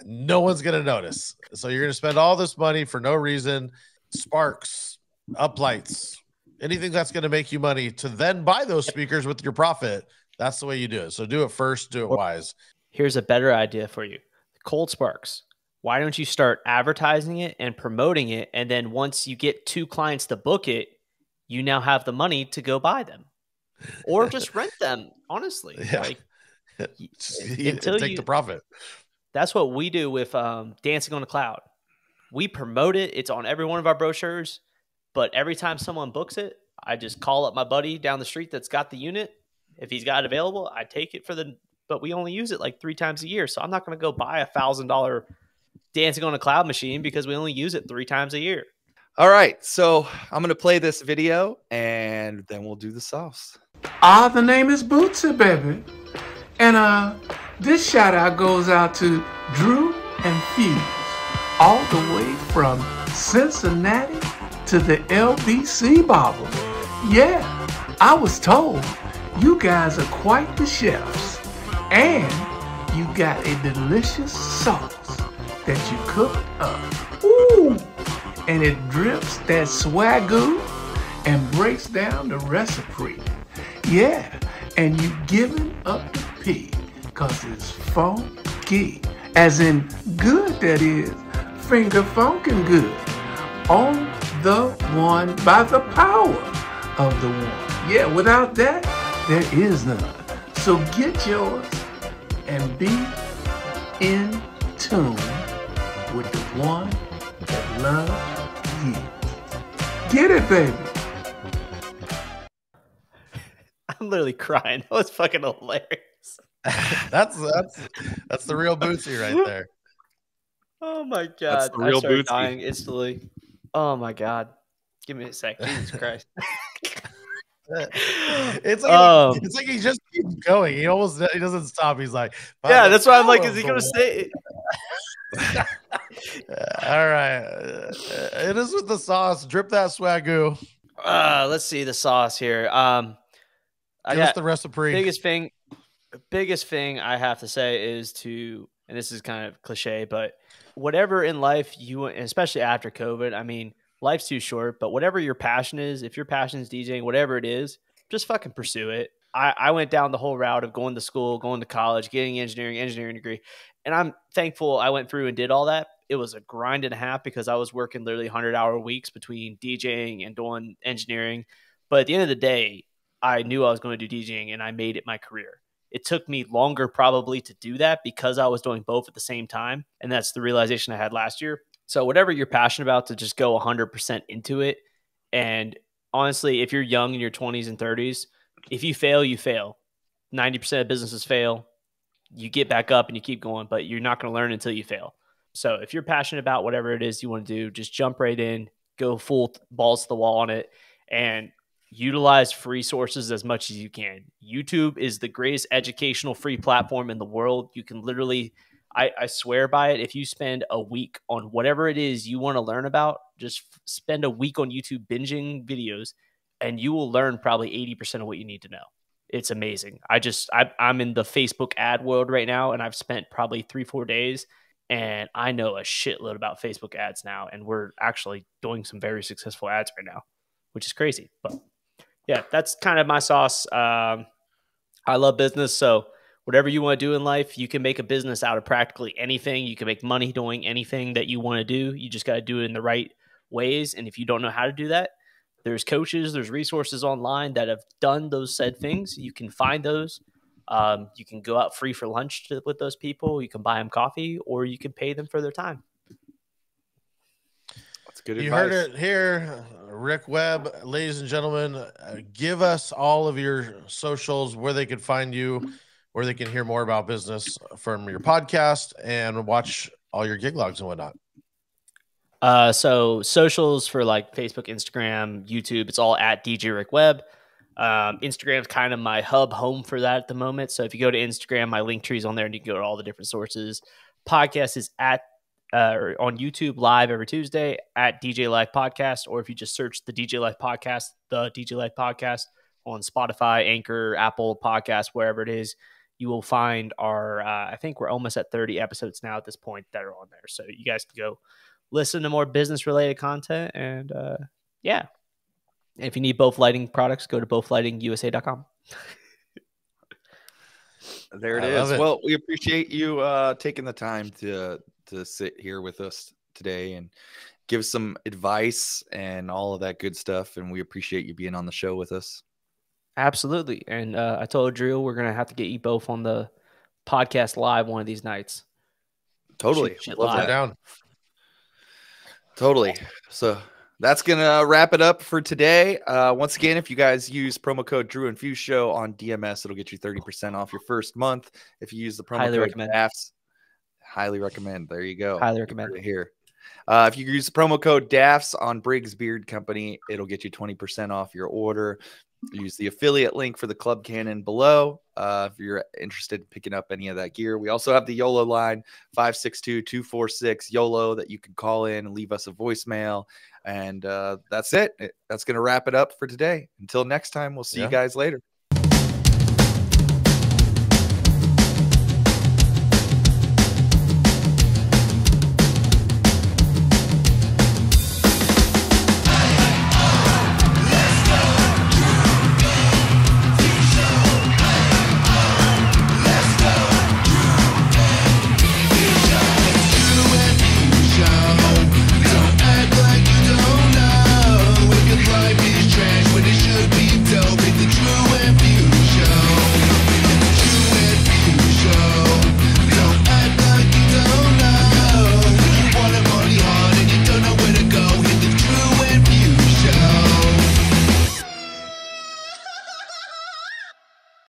no one's going to notice. So you're going to spend all this money for no reason. Sparks, uplights, anything that's going to make you money to then buy those speakers with your profit. That's the way you do it. So do it first, do it wise. Here's a better idea for you. Cold Sparks. Why don't you start advertising it and promoting it? And then once you get 2 clients to book it, you now have the money to go buy them or just rent them. Honestly, take the profit. That's what we do with Dancing on the Cloud. We promote it. It's on every one of our brochures, but every time someone books it, I just call up my buddy down the street that's got the unit. If he's got it available, I take it but we only use it like 3 times a year. So I'm not going to go buy $1,000 Dancing on a Cloud machine because we only use it 3 times a year. All right, so I'm going to play this video and then we'll do the sauce. The name is Bootsy, baby. And this shout out goes out to Drew and Fuse, all the way from Cincinnati to the LBC Bobbles. Yeah, I was told you guys are quite the chefs. And you got a delicious sauce that you cooked up. Ooh! And it drips that swagoo and breaks down the recipe. Yeah, and you giving up the pig because it's funky. As in good, that is. Finger funkin' good. On the one by the power of the one. Yeah, without that, there is none. So get yours and be in tune with the one that loves you. Get it, baby. I'm literally crying. That was fucking hilarious. That's the real Bootsy right there. Oh my god. That's the real I started Bootsy. dying instantly. Oh my god. Give me a sec. Jesus Christ. It's like he just keeps going. He doesn't stop. He's like, yeah, that's why I'm like, is he gonna say? All right, it is with the sauce. Drip that swagoo. Let's see the sauce here. I Give us the recipe. Biggest thing I have to say is and this is kind of cliche, but whatever in life especially after COVID, I mean, life's too short, but whatever your passion is, if your passion is DJing, whatever it is, just fucking pursue it. I went down the whole route of going to school, going to college, getting engineering degree. And I'm thankful I went through and did all that. It was a grind and a half because I was working literally 100-hour weeks between DJing and doing engineering. But at the end of the day, I knew I was going to do DJing and I made it my career. It took me longer probably to do that because I was doing both at the same time. And that's the realization I had last year. So whatever you're passionate about, to just go 100% into it. And honestly, if you're young in your 20s and 30s, if you fail, you fail. 90% of businesses fail. You get back up and you keep going, but you're not going to learn until you fail. So if you're passionate about whatever it is you want to do, just jump right in, go full balls to the wall on it, and utilize free sources as much as you can. YouTube is the greatest educational free platform in the world. You can literally, I swear by it, if you spend a week on whatever it is you want to learn about, just spend a week on YouTube binging videos, and you will learn probably 80% of what you need to know. It's amazing. I'm in the Facebook ad world right now, and I've spent probably 3-4 days, and I know a shitload about Facebook ads now, and we're actually doing some very successful ads right now, which is crazy. But yeah, that's kind of my sauce. I love business, so whatever you want to do in life, you can make a business out of practically anything. You can make money doing anything that you want to do. You just got to do it in the right ways, and if you don't know how to do that, there's coaches, there's resources online that have done those said things. You can find those. You can go out free for lunch with those people. You can buy them coffee, or you can pay them for their time. That's good advice. You heard it here, Rick Webb. Ladies and gentlemen, give us all of your socials, where they could find you, where they can hear more about business from your podcast and watch all your gig logs and whatnot. So socials for like Facebook, Instagram, YouTube, it's all at DJ Rick Webb. Instagram is kind of my home for that at the moment. So if you go to Instagram, my link tree is on there and you can go to all the different sources. Podcast is on YouTube live every Tuesday at DJ Live Podcast, or if you just search the DJ Live Podcast on Spotify, Anchor, Apple Podcasts, wherever it is, you will find our, I think we're almost at 30 episodes now at this point that are on there. So you guys can go listen to more business related content. And yeah, if you need both lighting products, go to bothlightingusa.com. There it is. Well, we appreciate you taking the time to sit here with us today and give some advice and all of that good stuff. And we appreciate you being on the show with us. Absolutely. And I told Drew we're going to have to get you both on the podcast live one of these nights. Totally. Love that. Down. Totally. So that's going to wrap it up for today. Once again, if you guys use promo code Drew and Fuse Show on DMS, it'll get you 30% off your first month. If you use the promo code DAFS, highly recommend. There you go. Highly recommend it here. If you use the promo code DAFS on Briggs Beard Company, it'll get you 20% off your order. Use the affiliate link for the Club Cannon below if you're interested in picking up any of that gear. We also have the YOLO line, 562-246-YOLO, that you can call in and leave us a voicemail. And that's it. That's going to wrap it up for today. Until next time, we'll see you guys later.